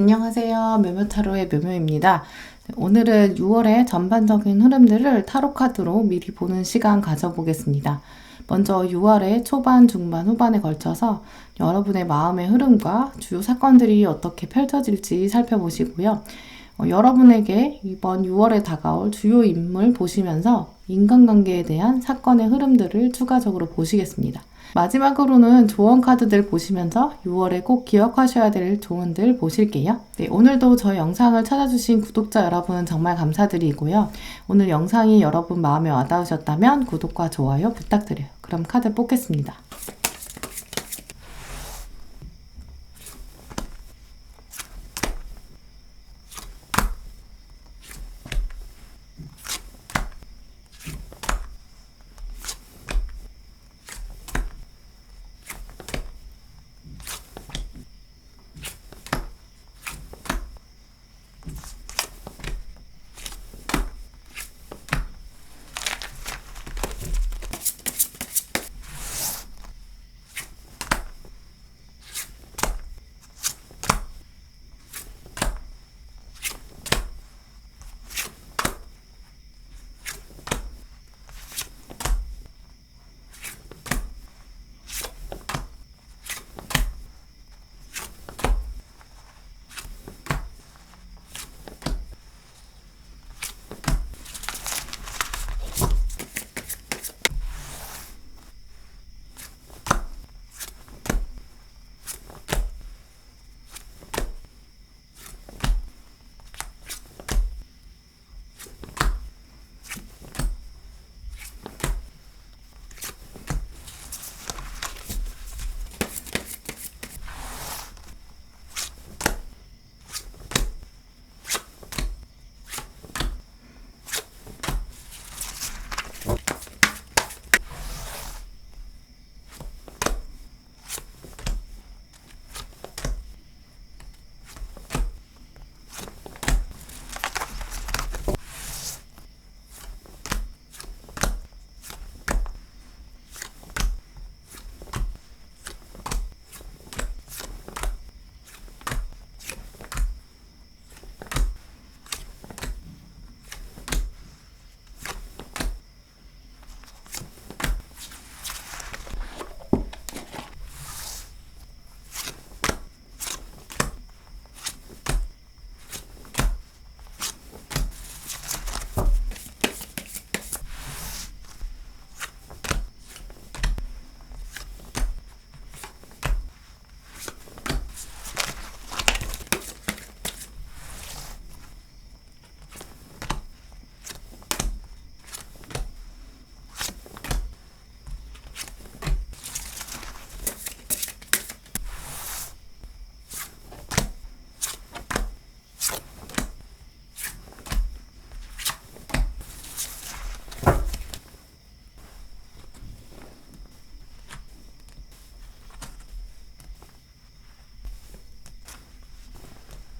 안녕하세요. 묘묘타로의 묘묘입니다. 오늘은 6월의 전반적인 흐름들을 타로 카드로 미리 보는 시간 가져보겠습니다. 먼저 6월의 초반, 중반, 후반에 걸쳐서 여러분의 마음의 흐름과 주요 사건들이 어떻게 펼쳐질지 살펴보시고요. 여러분에게 이번 6월에 다가올 주요 인물 보시면서 인간관계에 대한 사건의 흐름들을 추가적으로 보시겠습니다. 마지막으로는 조언 카드들 보시면서 6월에 꼭 기억하셔야 될 조언들 보실게요. 네, 오늘도 저희 영상을 찾아주신 구독자 여러분 정말 감사드리고요. 오늘 영상이 여러분 마음에 와닿으셨다면 구독과 좋아요 부탁드려요. 그럼 카드 뽑겠습니다.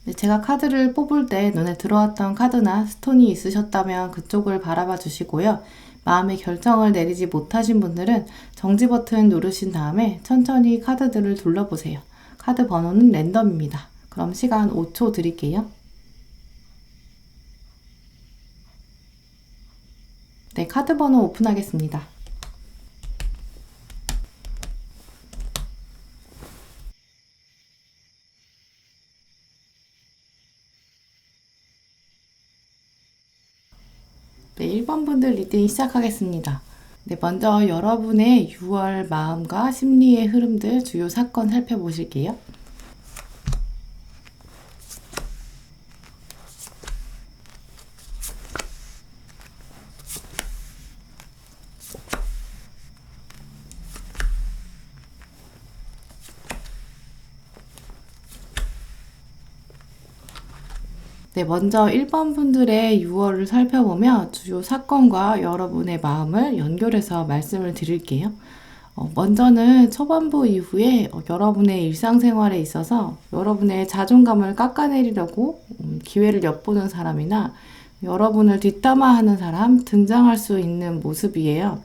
네, 제가 카드를 뽑을 때 눈에 들어왔던 카드나 스톤이 있으셨다면 그쪽을 바라봐 주시고요. 마음의 결정을 내리지 못하신 분들은 정지 버튼 누르신 다음에 천천히 카드들을 둘러보세요. 카드 번호는 랜덤입니다. 그럼 시간 5초 드릴게요. 네, 카드 번호 오픈하겠습니다. 네, 1번 분들 리딩 시작하겠습니다. 네, 먼저 여러분의 6월 마음과 심리의 흐름들 주요 사건 살펴보실게요. 네, 먼저 1번 분들의 6월을 살펴보며 주요 사건과 여러분의 마음을 연결해서 말씀을 드릴게요. 먼저는 초반부 이후에 여러분의 일상생활에 있어서 여러분의 자존감을 깎아내리려고 기회를 엿보는 사람이나 여러분을 뒷담화하는 사람 등장할 수 있는 모습이에요.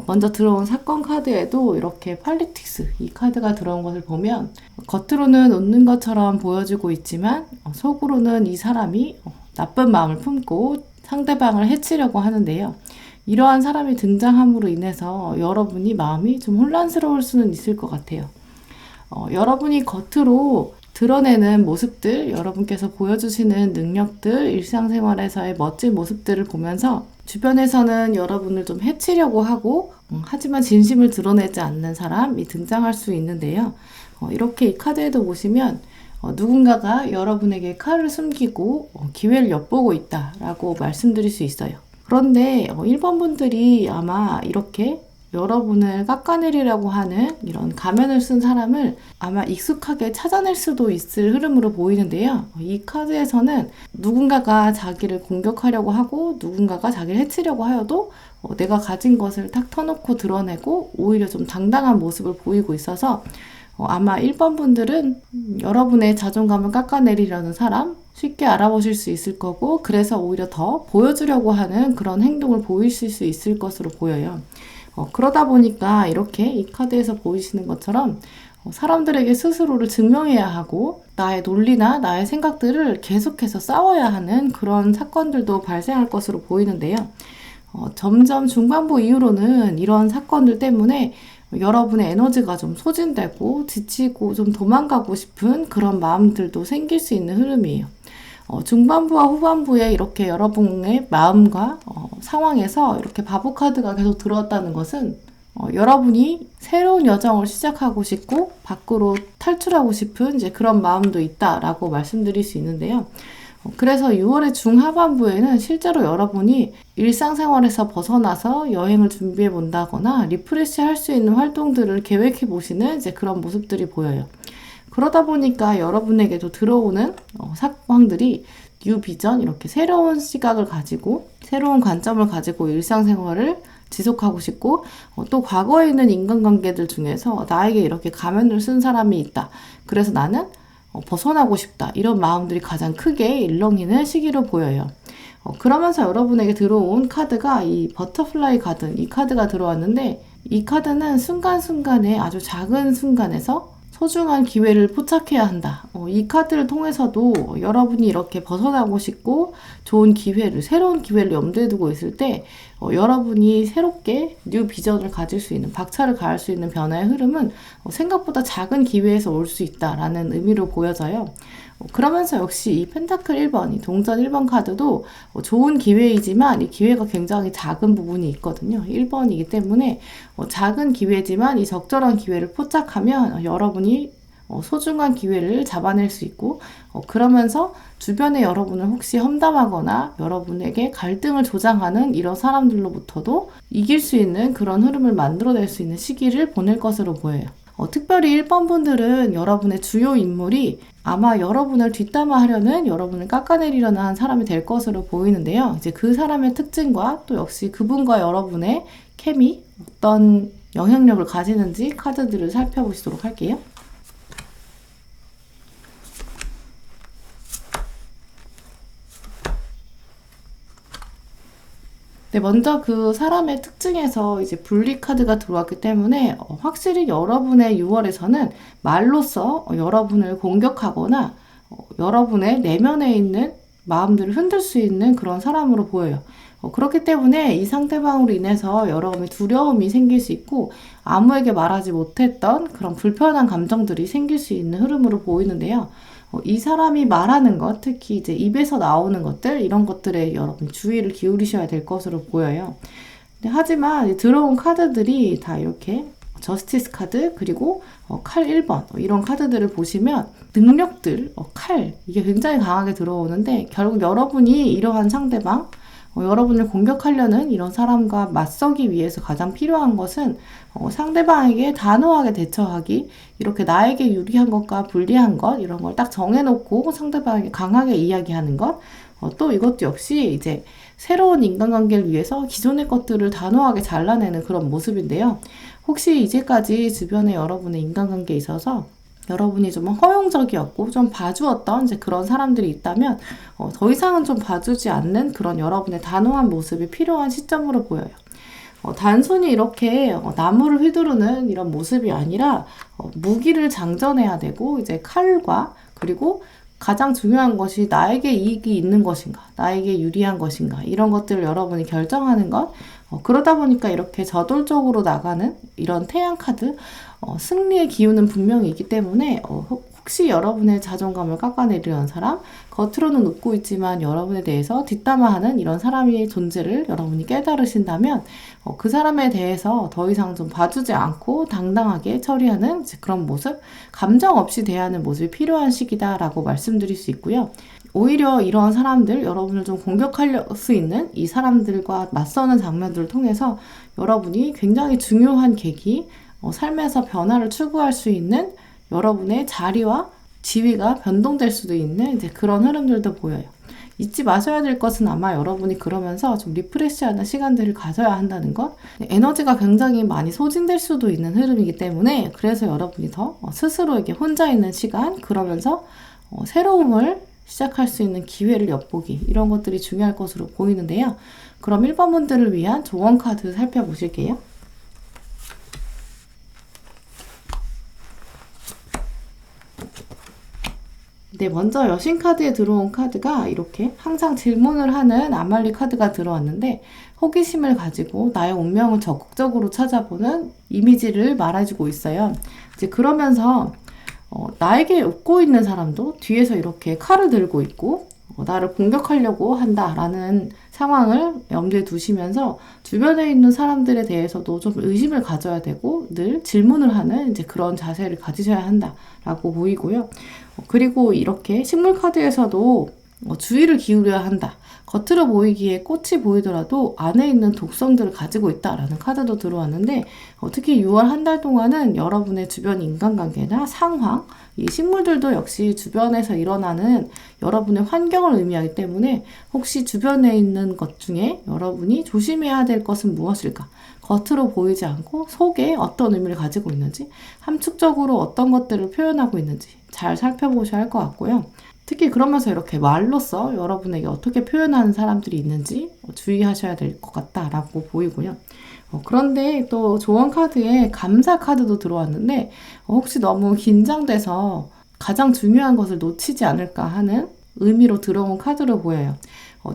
먼저 들어온 사건 카드에도 이렇게 팔리틱스 이 카드가 들어온 것을 보면 겉으로는 웃는 것처럼 보여지고 있지만 속으로는 이 사람이 나쁜 마음을 품고 상대방을 해치려고 하는데요. 이러한 사람이 등장함으로 인해서 여러분이 마음이 좀 혼란스러울 수는 있을 것 같아요. 여러분이 겉으로 드러내는 모습들, 여러분께서 보여주시는 능력들, 일상생활에서의 멋진 모습들을 보면서 주변에서는 여러분을 좀 해치려고 하고 하지만 진심을 드러내지 않는 사람이 등장할 수 있는데요. 이렇게 이 카드에도 보시면 누군가가 여러분에게 칼을 숨기고 기회를 엿보고 있다라고 말씀드릴 수 있어요. 그런데 1번 분들이 아마 이렇게 여러분을 깎아내리려고 하는 이런 가면을 쓴 사람을 아마 익숙하게 찾아낼 수도 있을 흐름으로 보이는데요. 이 카드에서는 누군가가 자기를 공격하려고 하고 누군가가 자기를 해치려고 하여도 내가 가진 것을 탁 터놓고 드러내고 오히려 좀 당당한 모습을 보이고 있어서 아마 1번 분들은 여러분의 자존감을 깎아내리려는 사람 쉽게 알아보실 수 있을 거고 그래서 오히려 더 보여주려고 하는 그런 행동을 보이실 수 있을 것으로 보여요. 그러다 보니까 이렇게 이 카드에서 보이시는 것처럼 사람들에게 스스로를 증명해야 하고 나의 논리나 나의 생각들을 계속해서 싸워야 하는 그런 사건들도 발생할 것으로 보이는데요. 점점 중반부 이후로는 이런 사건들 때문에 여러분의 에너지가 좀 소진되고 지치고 좀 도망가고 싶은 그런 마음들도 생길 수 있는 흐름이에요. 중반부와 후반부에 이렇게 여러분의 마음과 상황에서 이렇게 바보 카드가 계속 들어왔다는 것은 여러분이 새로운 여정을 시작하고 싶고 밖으로 탈출하고 싶은 이제 그런 마음도 있다라고 말씀드릴 수 있는데요. 그래서 6월의 중하반부에는 실제로 여러분이 일상생활에서 벗어나서 여행을 준비해 본다거나 리프레시 할 수 있는 활동들을 계획해 보시는 이제 그런 모습들이 보여요. 그러다 보니까 여러분에게도 들어오는 사건들이 뉴 비전, 이렇게 새로운 시각을 가지고 새로운 관점을 가지고 일상생활을 지속하고 싶고 또 과거에 있는 인간관계들 중에서 나에게 이렇게 가면을 쓴 사람이 있다. 그래서 나는 벗어나고 싶다. 이런 마음들이 가장 크게 일렁이는 시기로 보여요. 그러면서 여러분에게 들어온 카드가 이 버터플라이 가든 이 카드가 들어왔는데 이 카드는 순간순간에 아주 작은 순간에서 소중한 기회를 포착해야 한다. 이 카드를 통해서도 여러분이 이렇게 벗어나고 싶고 좋은 기회를, 새로운 기회를 염두에 두고 있을 때 여러분이 새롭게 뉴 비전을 가질 수 있는, 박차를 가할 수 있는 변화의 흐름은 생각보다 작은 기회에서 올 수 있다라는 의미로 보여져요. 그러면서 역시 이 펜타클 1번, 이 동전 1번 카드도 좋은 기회이지만 이 기회가 굉장히 작은 부분이 있거든요. 1번이기 때문에 작은 기회지만 이 적절한 기회를 포착하면 여러분이 소중한 기회를 잡아낼 수 있고 그러면서 주변에 여러분을 혹시 험담하거나 여러분에게 갈등을 조장하는 이런 사람들로부터도 이길 수 있는 그런 흐름을 만들어낼 수 있는 시기를 보낼 것으로 보여요. 특별히 1번 분들은 여러분의 주요 인물이 아마 여러분을 뒷담화하려는, 여러분을 깎아내리려는 한 사람이 될 것으로 보이는데요. 이제 그 사람의 특징과 또 역시 그분과 여러분의 케미, 어떤 영향력을 가지는지 카드들을 살펴보시도록 할게요. 네, 먼저 그 사람의 특징에서 이제 분리 카드가 들어왔기 때문에 확실히 여러분의 6월에서는 말로써 여러분을 공격하거나 여러분의 내면에 있는 마음들을 흔들 수 있는 그런 사람으로 보여요. 그렇기 때문에 이 상대방으로 인해서 여러분의 두려움이 생길 수 있고 아무에게 말하지 못했던 그런 불편한 감정들이 생길 수 있는 흐름으로 보이는데요. 이 사람이 말하는 것, 특히 이제 입에서 나오는 것들, 이런 것들에 여러분 주의를 기울이셔야 될 것으로 보여요. 근데 하지만 들어온 카드들이 다 이렇게 저스티스 카드, 그리고 칼 1번, 이런 카드들을 보시면 능력들, 칼, 이게 굉장히 강하게 들어오는데 결국 여러분이 이러한 상대방, 여러분을 공격하려는 이런 사람과 맞서기 위해서 가장 필요한 것은 상대방에게 단호하게 대처하기, 이렇게 나에게 유리한 것과 불리한 것 이런 걸 딱 정해놓고 상대방에게 강하게 이야기하는 것, 또 이것도 역시 이제 새로운 인간관계를 위해서 기존의 것들을 단호하게 잘라내는 그런 모습인데요. 혹시 이제까지 주변에 여러분의 인간관계에 있어서 여러분이 좀 허용적이었고 좀 봐주었던 이제 그런 사람들이 있다면 더 이상은 좀 봐주지 않는 그런 여러분의 단호한 모습이 필요한 시점으로 보여요. 단순히 이렇게 나무를 휘두르는 이런 모습이 아니라 무기를 장전해야 되고 이제 칼과 그리고 가장 중요한 것이 나에게 이익이 있는 것인가, 나에게 유리한 것인가 이런 것들을 여러분이 결정하는 것. 그러다 보니까 이렇게 저돌적으로 나가는 이런 태양 카드 승리의 기운은 분명히 있기 때문에 혹시 여러분의 자존감을 깎아내리려는 사람, 겉으로는 웃고 있지만 여러분에 대해서 뒷담화하는 이런 사람의 존재를 여러분이 깨달으신다면 그 사람에 대해서 더 이상 좀 봐주지 않고 당당하게 처리하는 그런 모습, 감정 없이 대하는 모습이 필요한 시기다라고 말씀드릴 수 있고요. 오히려 이런 사람들, 여러분을 좀 공격할 수 있는 이 사람들과 맞서는 장면들을 통해서 여러분이 굉장히 중요한 계기, 삶에서 변화를 추구할 수 있는 여러분의 자리와 지위가 변동될 수도 있는 이제 그런 흐름들도 보여요. 잊지 마셔야 될 것은 아마 여러분이 그러면서 좀 리프레시하는 시간들을 가져야 한다는 것. 에너지가 굉장히 많이 소진될 수도 있는 흐름이기 때문에 그래서 여러분이 더 스스로에게 혼자 있는 시간, 그러면서 새로움을 시작할 수 있는 기회를 엿보기, 이런 것들이 중요할 것으로 보이는데요. 그럼 1번 분들을 위한 조언 카드 살펴보실게요. 네, 먼저 여신 카드에 들어온 카드가 이렇게 항상 질문을 하는 아말리 카드가 들어왔는데 호기심을 가지고 나의 운명을 적극적으로 찾아보는 이미지를 말해주고 있어요. 이제 그러면서 나에게 웃고 있는 사람도 뒤에서 이렇게 칼을 들고 있고 나를 공격하려고 한다라는 상황을 염두에 두시면서 주변에 있는 사람들에 대해서도 좀 의심을 가져야 되고 늘 질문을 하는 이제 그런 자세를 가지셔야 한다라고 보이고요. 그리고 이렇게 식물 카드에서도 주의를 기울여야 한다. 겉으로 보이기에 꽃이 보이더라도 안에 있는 독성들을 가지고 있다라는 카드도 들어왔는데 특히 6월 한 달 동안은 여러분의 주변 인간관계나 상황, 이 식물들도 역시 주변에서 일어나는 여러분의 환경을 의미하기 때문에 혹시 주변에 있는 것 중에 여러분이 조심해야 될 것은 무엇일까? 겉으로 보이지 않고 속에 어떤 의미를 가지고 있는지, 함축적으로 어떤 것들을 표현하고 있는지 잘 살펴보셔야 할 것 같고요. 특히 그러면서 이렇게 말로써 여러분에게 어떻게 표현하는 사람들이 있는지 주의하셔야 될 것 같다라고 보이고요. 그런데 또 조언 카드에 감사 카드도 들어왔는데 혹시 너무 긴장돼서 가장 중요한 것을 놓치지 않을까 하는 의미로 들어온 카드로 보여요.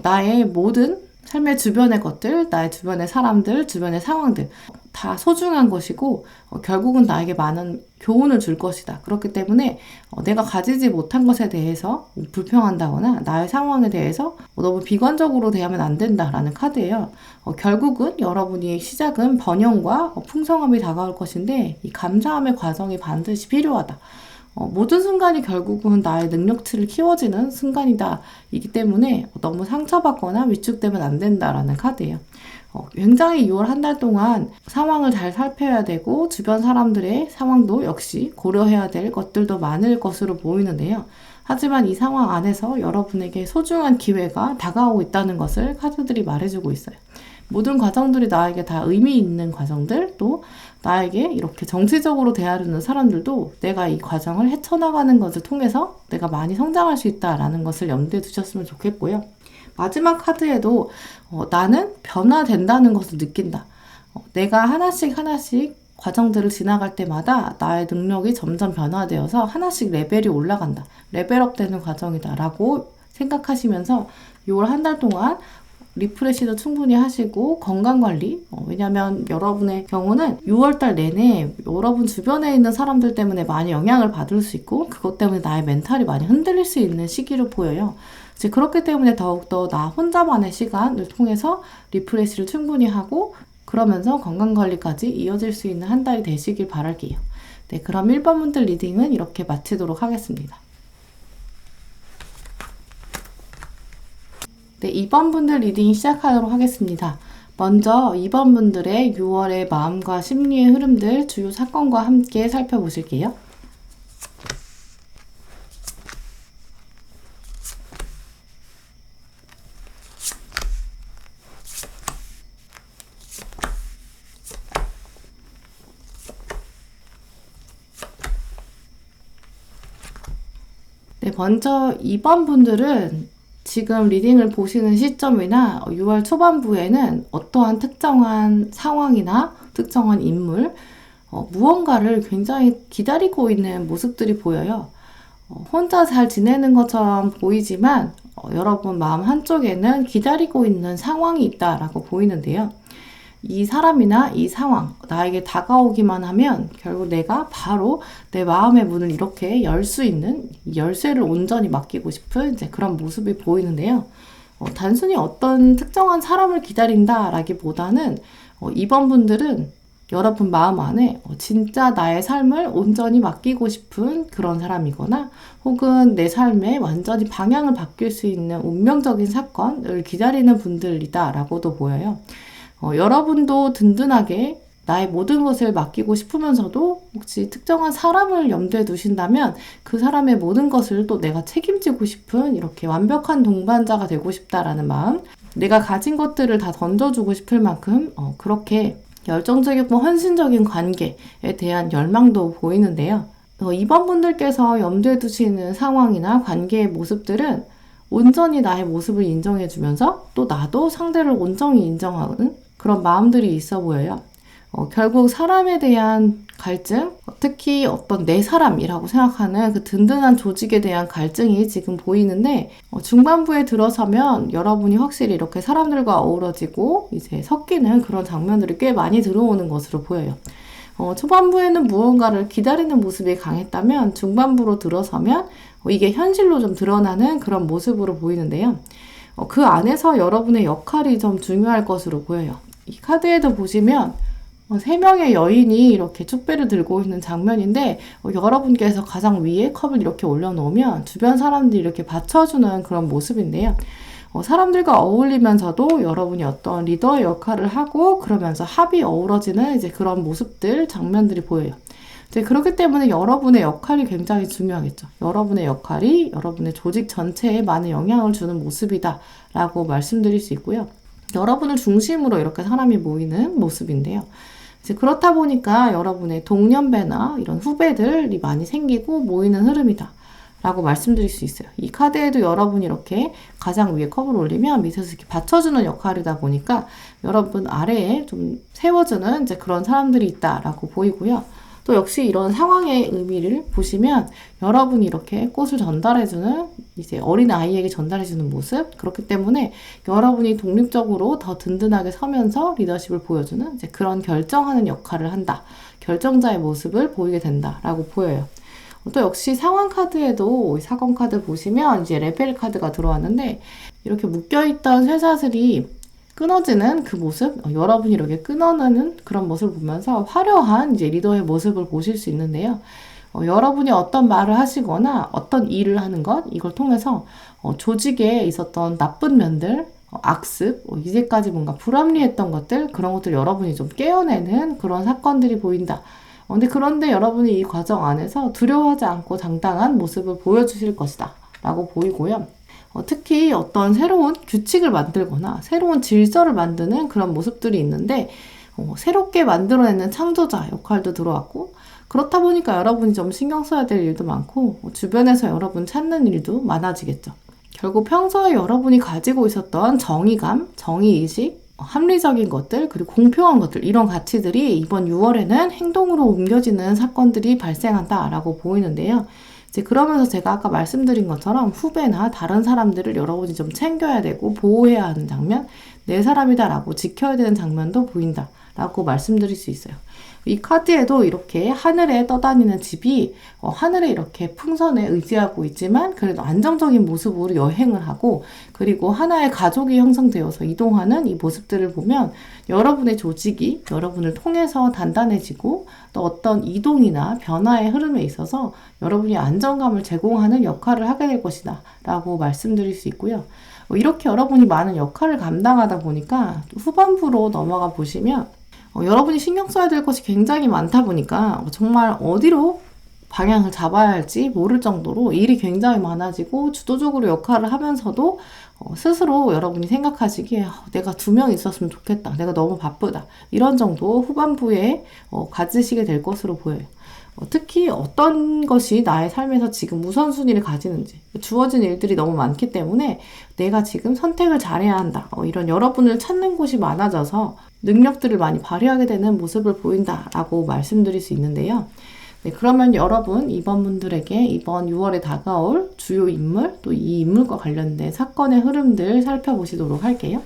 나의 모든 삶의 주변의 것들, 나의 주변의 사람들, 주변의 상황들 다 소중한 것이고 결국은 나에게 많은 교훈을 줄 것이다. 그렇기 때문에 내가 가지지 못한 것에 대해서 불평한다거나 나의 상황에 대해서 너무 비관적으로 대하면 안 된다라는 카드예요. 결국은 여러분이 시작은 번영과 풍성함이 다가올 것인데 이 감사함의 과정이 반드시 필요하다. 모든 순간이 결국은 나의 능력치를 키워지는 순간이다. 이기 때문에 너무 상처받거나 위축되면 안 된다라는 카드예요. 굉장히 6월 한 달 동안 상황을 잘 살펴야 되고 주변 사람들의 상황도 역시 고려해야 될 것들도 많을 것으로 보이는데요. 하지만 이 상황 안에서 여러분에게 소중한 기회가 다가오고 있다는 것을 카드들이 말해주고 있어요. 모든 과정들이 나에게 다 의미 있는 과정들, 또 나에게 이렇게 정치적으로 대하려는 사람들도 내가 이 과정을 헤쳐나가는 것을 통해서 내가 많이 성장할 수 있다라는 것을 염두에 두셨으면 좋겠고요. 마지막 카드에도 나는 변화된다는 것을 느낀다. 내가 하나씩 과정들을 지나갈 때마다 나의 능력이 점점 변화되어서 하나씩 레벨이 올라간다. 레벨업 되는 과정이다 라고 생각하시면서 6월 한 달 동안 리프레시도 충분히 하시고 건강관리, 왜냐면 여러분의 경우는 6월달 내내 여러분 주변에 있는 사람들 때문에 많이 영향을 받을 수 있고 그것 때문에 나의 멘탈이 많이 흔들릴 수 있는 시기로 보여요. 이제 그렇기 때문에 더욱더 나 혼자만의 시간을 통해서 리프레시를 충분히 하고 그러면서 건강관리까지 이어질 수 있는 한 달이 되시길 바랄게요. 네, 그럼 1번 분들 리딩은 이렇게 마치도록 하겠습니다. 네, 2번 분들 리딩 시작하도록 하겠습니다. 먼저 2번 분들의 6월의 마음과 심리의 흐름들 주요 사건과 함께 살펴보실게요. 네, 먼저 2번 분들은 지금 리딩을 보시는 시점이나 6월 초반부에는 어떠한 특정한 상황이나 특정한 인물, 무언가를 굉장히 기다리고 있는 모습들이 보여요. 혼자 잘 지내는 것처럼 보이지만 여러분 마음 한쪽에는 기다리고 있는 상황이 있다라고 보이는데요. 이 사람이나 이 상황, 나에게 다가오기만 하면 결국 내가 바로 내 마음의 문을 이렇게 열 수 있는 열쇠를 온전히 맡기고 싶은 이제 그런 모습이 보이는데요. 단순히 어떤 특정한 사람을 기다린다라기보다는 이번 분들은 여러분 마음 안에 진짜 나의 삶을 온전히 맡기고 싶은 그런 사람이거나 혹은 내 삶에 완전히 방향을 바뀔 수 있는 운명적인 사건을 기다리는 분들이다라고도 보여요. 여러분도 든든하게 나의 모든 것을 맡기고 싶으면서도 혹시 특정한 사람을 염두에 두신다면 그 사람의 모든 것을 또 내가 책임지고 싶은 이렇게 완벽한 동반자가 되고 싶다라는 마음, 내가 가진 것들을 다 던져주고 싶을 만큼 그렇게 열정적이고 헌신적인 관계에 대한 열망도 보이는데요. 이번 분들께서 염두에 두시는 상황이나 관계의 모습들은 온전히 나의 모습을 인정해주면서 또 나도 상대를 온전히 인정하는 그런 마음들이 있어 보여요. 결국 사람에 대한 갈증, 특히 어떤 내 사람이라고 생각하는 그 든든한 조직에 대한 갈증이 지금 보이는데 중반부에 들어서면 여러분이 확실히 이렇게 사람들과 어우러지고 이제 섞이는 그런 장면들이 꽤 많이 들어오는 것으로 보여요. 초반부에는 무언가를 기다리는 모습이 강했다면 중반부로 들어서면 이게 현실로 좀 드러나는 그런 모습으로 보이는데요. 그 안에서 여러분의 역할이 좀 중요할 것으로 보여요. 이 카드에도 보시면 3명의 여인이 이렇게 축배를 들고 있는 장면인데 여러분께서 가장 위에 컵을 이렇게 올려놓으면 주변 사람들이 이렇게 받쳐주는 그런 모습인데요. 사람들과 어울리면서도 여러분이 어떤 리더의 역할을 하고 그러면서 합이 어우러지는 이제 그런 모습들, 장면들이 보여요. 이제 그렇기 때문에 여러분의 역할이 굉장히 중요하겠죠. 여러분의 역할이 여러분의 조직 전체에 많은 영향을 주는 모습이다 라고 말씀드릴 수 있고요. 여러분을 중심으로 이렇게 사람이 모이는 모습인데요. 이제 그렇다 보니까 여러분의 동년배나 이런 후배들이 많이 생기고 모이는 흐름이다 라고 말씀드릴 수 있어요. 이 카드에도 여러분이 이렇게 가장 위에 컵을 올리면 밑에서 이렇게 받쳐주는 역할이다 보니까 여러분 아래에 좀 세워주는 이제 그런 사람들이 있다라고 보이고요. 또 역시 이런 상황의 의미를 보시면 여러분이 이렇게 꽃을 전달해주는 이제 어린 아이에게 전달해주는 모습, 그렇기 때문에 여러분이 독립적으로 더 든든하게 서면서 리더십을 보여주는 이제 그런 결정하는 역할을 한다. 결정자의 모습을 보이게 된다라고 보여요. 또 역시 상황 카드에도 사건 카드 보시면 이제 레벨 카드가 들어왔는데 이렇게 묶여있던 쇠사슬이 끊어지는 그 모습, 여러분이 이렇게 끊어내는 그런 모습을 보면서 화려한 이제 리더의 모습을 보실 수 있는데요. 여러분이 어떤 말을 하시거나 어떤 일을 하는 것, 이걸 통해서 조직에 있었던 나쁜 면들, 악습, 이제까지 뭔가 불합리했던 것들, 그런 것들 여러분이 좀 깨어내는 그런 사건들이 보인다. 그런데 여러분이 이 과정 안에서 두려워하지 않고 당당한 모습을 보여주실 것이다 라고 보이고요. 특히 어떤 새로운 규칙을 만들거나 새로운 질서를 만드는 그런 모습들이 있는데 새롭게 만들어내는 창조자 역할도 들어왔고, 그렇다 보니까 여러분이 좀 신경 써야 될 일도 많고 주변에서 여러분 찾는 일도 많아지겠죠. 결국 평소에 여러분이 가지고 있었던 정의감, 정의의식, 합리적인 것들, 그리고 공평한 것들, 이런 가치들이 이번 6월에는 행동으로 옮겨지는 사건들이 발생한다라고 보이는데요. 이제 그러면서 제가 아까 말씀드린 것처럼 후배나 다른 사람들을 여러분이 좀 챙겨야 되고 보호해야 하는 장면, 내 사람이다라고 지켜야 되는 장면도 보인다라고 말씀드릴 수 있어요. 이 카드에도 이렇게 하늘에 떠다니는 집이 하늘에 이렇게 풍선에 의지하고 있지만 그래도 안정적인 모습으로 여행을 하고, 그리고 하나의 가족이 형성되어서 이동하는 이 모습들을 보면 여러분의 조직이 여러분을 통해서 단단해지고 또 어떤 이동이나 변화의 흐름에 있어서 여러분이 안정감을 제공하는 역할을 하게 될 것이다 라고 말씀드릴 수 있고요. 이렇게 여러분이 많은 역할을 감당하다 보니까 후반부로 넘어가 보시면 여러분이 신경 써야 될 것이 굉장히 많다 보니까 정말 어디로 방향을 잡아야 할지 모를 정도로 일이 굉장히 많아지고 주도적으로 역할을 하면서도 스스로 여러분이 생각하시기에 내가 2명 있었으면 좋겠다, 내가 너무 바쁘다, 이런 정도 후반부에 가지시게 될 것으로 보여요. 특히 어떤 것이 나의 삶에서 지금 우선순위를 가지는지, 주어진 일들이 너무 많기 때문에 내가 지금 선택을 잘해야 한다. 이런 여러분을 찾는 곳이 많아져서 능력들을 많이 발휘하게 되는 모습을 보인다라고 말씀드릴 수 있는데요. 네, 그러면 여러분, 이번 분들에게 이번 6월에 다가올 주요 인물, 또 이 인물과 관련된 사건의 흐름들 살펴보시도록 할게요.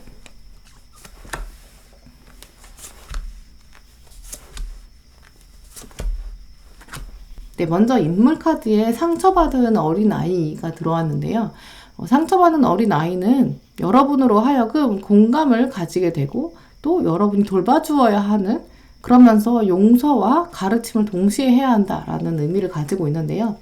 네, 먼저 인물 카드에 상처받은 어린아이가 들어왔는데요. 상처받은 어린아이는 여러분으로 하여금 공감을 가지게 되고 또 여러분이 돌봐주어야 하는, 그러면서 용서와 가르침을 동시에 해야 한다라는 의미를 가지고 있는데요.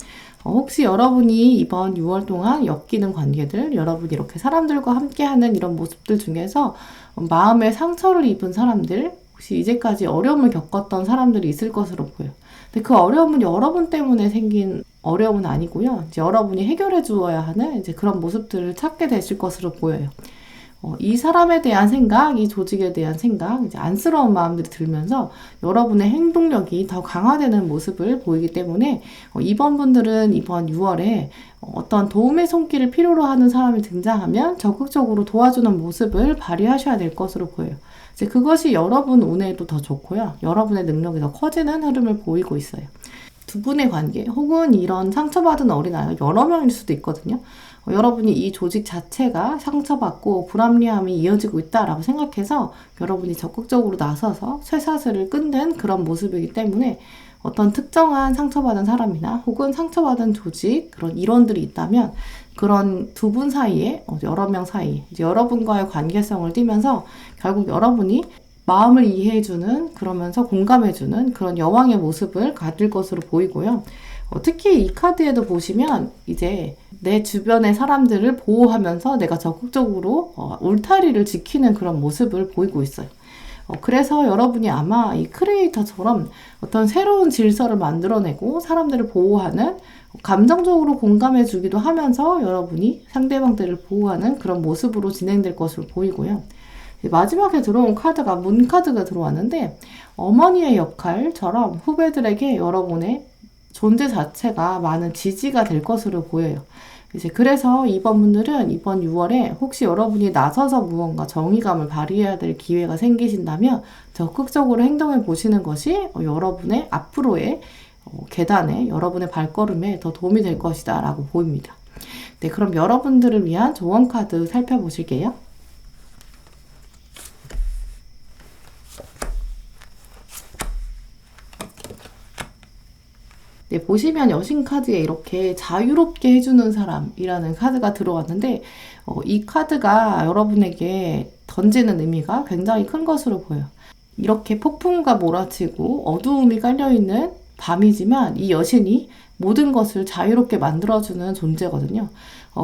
혹시 여러분이 이번 6월 동안 엮이는 관계들, 여러분이 이렇게 사람들과 함께하는 이런 모습들 중에서 마음에 상처를 입은 사람들, 혹시 이제까지 어려움을 겪었던 사람들이 있을 것으로 보여요. 근데 그 어려움은 여러분 때문에 생긴 어려움은 아니고요. 이제 여러분이 해결해 주어야 하는 이제 그런 모습들을 찾게 되실 것으로 보여요. 이 사람에 대한 생각, 이 조직에 대한 생각, 이제 안쓰러운 마음들이 들면서 여러분의 행동력이 더 강화되는 모습을 보이기 때문에 이번 분들은 이번 6월에 어떤 도움의 손길을 필요로 하는 사람이 등장하면 적극적으로 도와주는 모습을 발휘하셔야 될 것으로 보여요. 이제 그것이 여러분 운에도 더 좋고요. 여러분의 능력이 더 커지는 흐름을 보이고 있어요. 두 분의 관계 혹은 이런 상처받은 어린아이가 여러 명일 수도 있거든요. 여러분이 이 조직 자체가 상처받고 불합리함이 이어지고 있다라고 생각해서 여러분이 적극적으로 나서서 쇠사슬을 끊는 그런 모습이기 때문에 어떤 특정한 상처받은 사람이나 혹은 상처받은 조직, 그런 일원들이 있다면 그런 두 분 사이에, 여러 명 사이, 이제 여러분과의 관계성을 띠면서 결국 여러분이 마음을 이해해주는, 그러면서 공감해주는 그런 여왕의 모습을 가질 것으로 보이고요. 특히 이 카드에도 보시면 이제 내 주변의 사람들을 보호하면서 내가 적극적으로 울타리를 지키는 그런 모습을 보이고 있어요. 그래서 여러분이 아마 이 크리에이터처럼 어떤 새로운 질서를 만들어내고 사람들을 보호하는, 감정적으로 공감해 주기도 하면서 여러분이 상대방들을 보호하는 그런 모습으로 진행될 것으로 보이고요. 마지막에 들어온 카드가 문 카드가 들어왔는데, 어머니의 역할처럼 후배들에게 여러분의 존재 자체가 많은 지지가 될 것으로 보여요. 이제 그래서 이번 분들은 이번 6월에 혹시 여러분이 나서서 무언가 정의감을 발휘해야 될 기회가 생기신다면 적극적으로 행동해 보시는 것이 여러분의 앞으로의 계단에, 여러분의 발걸음에 더 도움이 될 것이다 라고 보입니다. 네, 그럼 여러분들을 위한 조언 카드 살펴보실게요. 네, 보시면 여신 카드에 이렇게 자유롭게 해주는 사람이라는 카드가 들어왔는데 이 카드가 여러분에게 던지는 의미가 굉장히 큰 것으로 보여요. 이렇게 폭풍과 몰아치고 어두움이 깔려있는 밤이지만 이 여신이 모든 것을 자유롭게 만들어주는 존재거든요.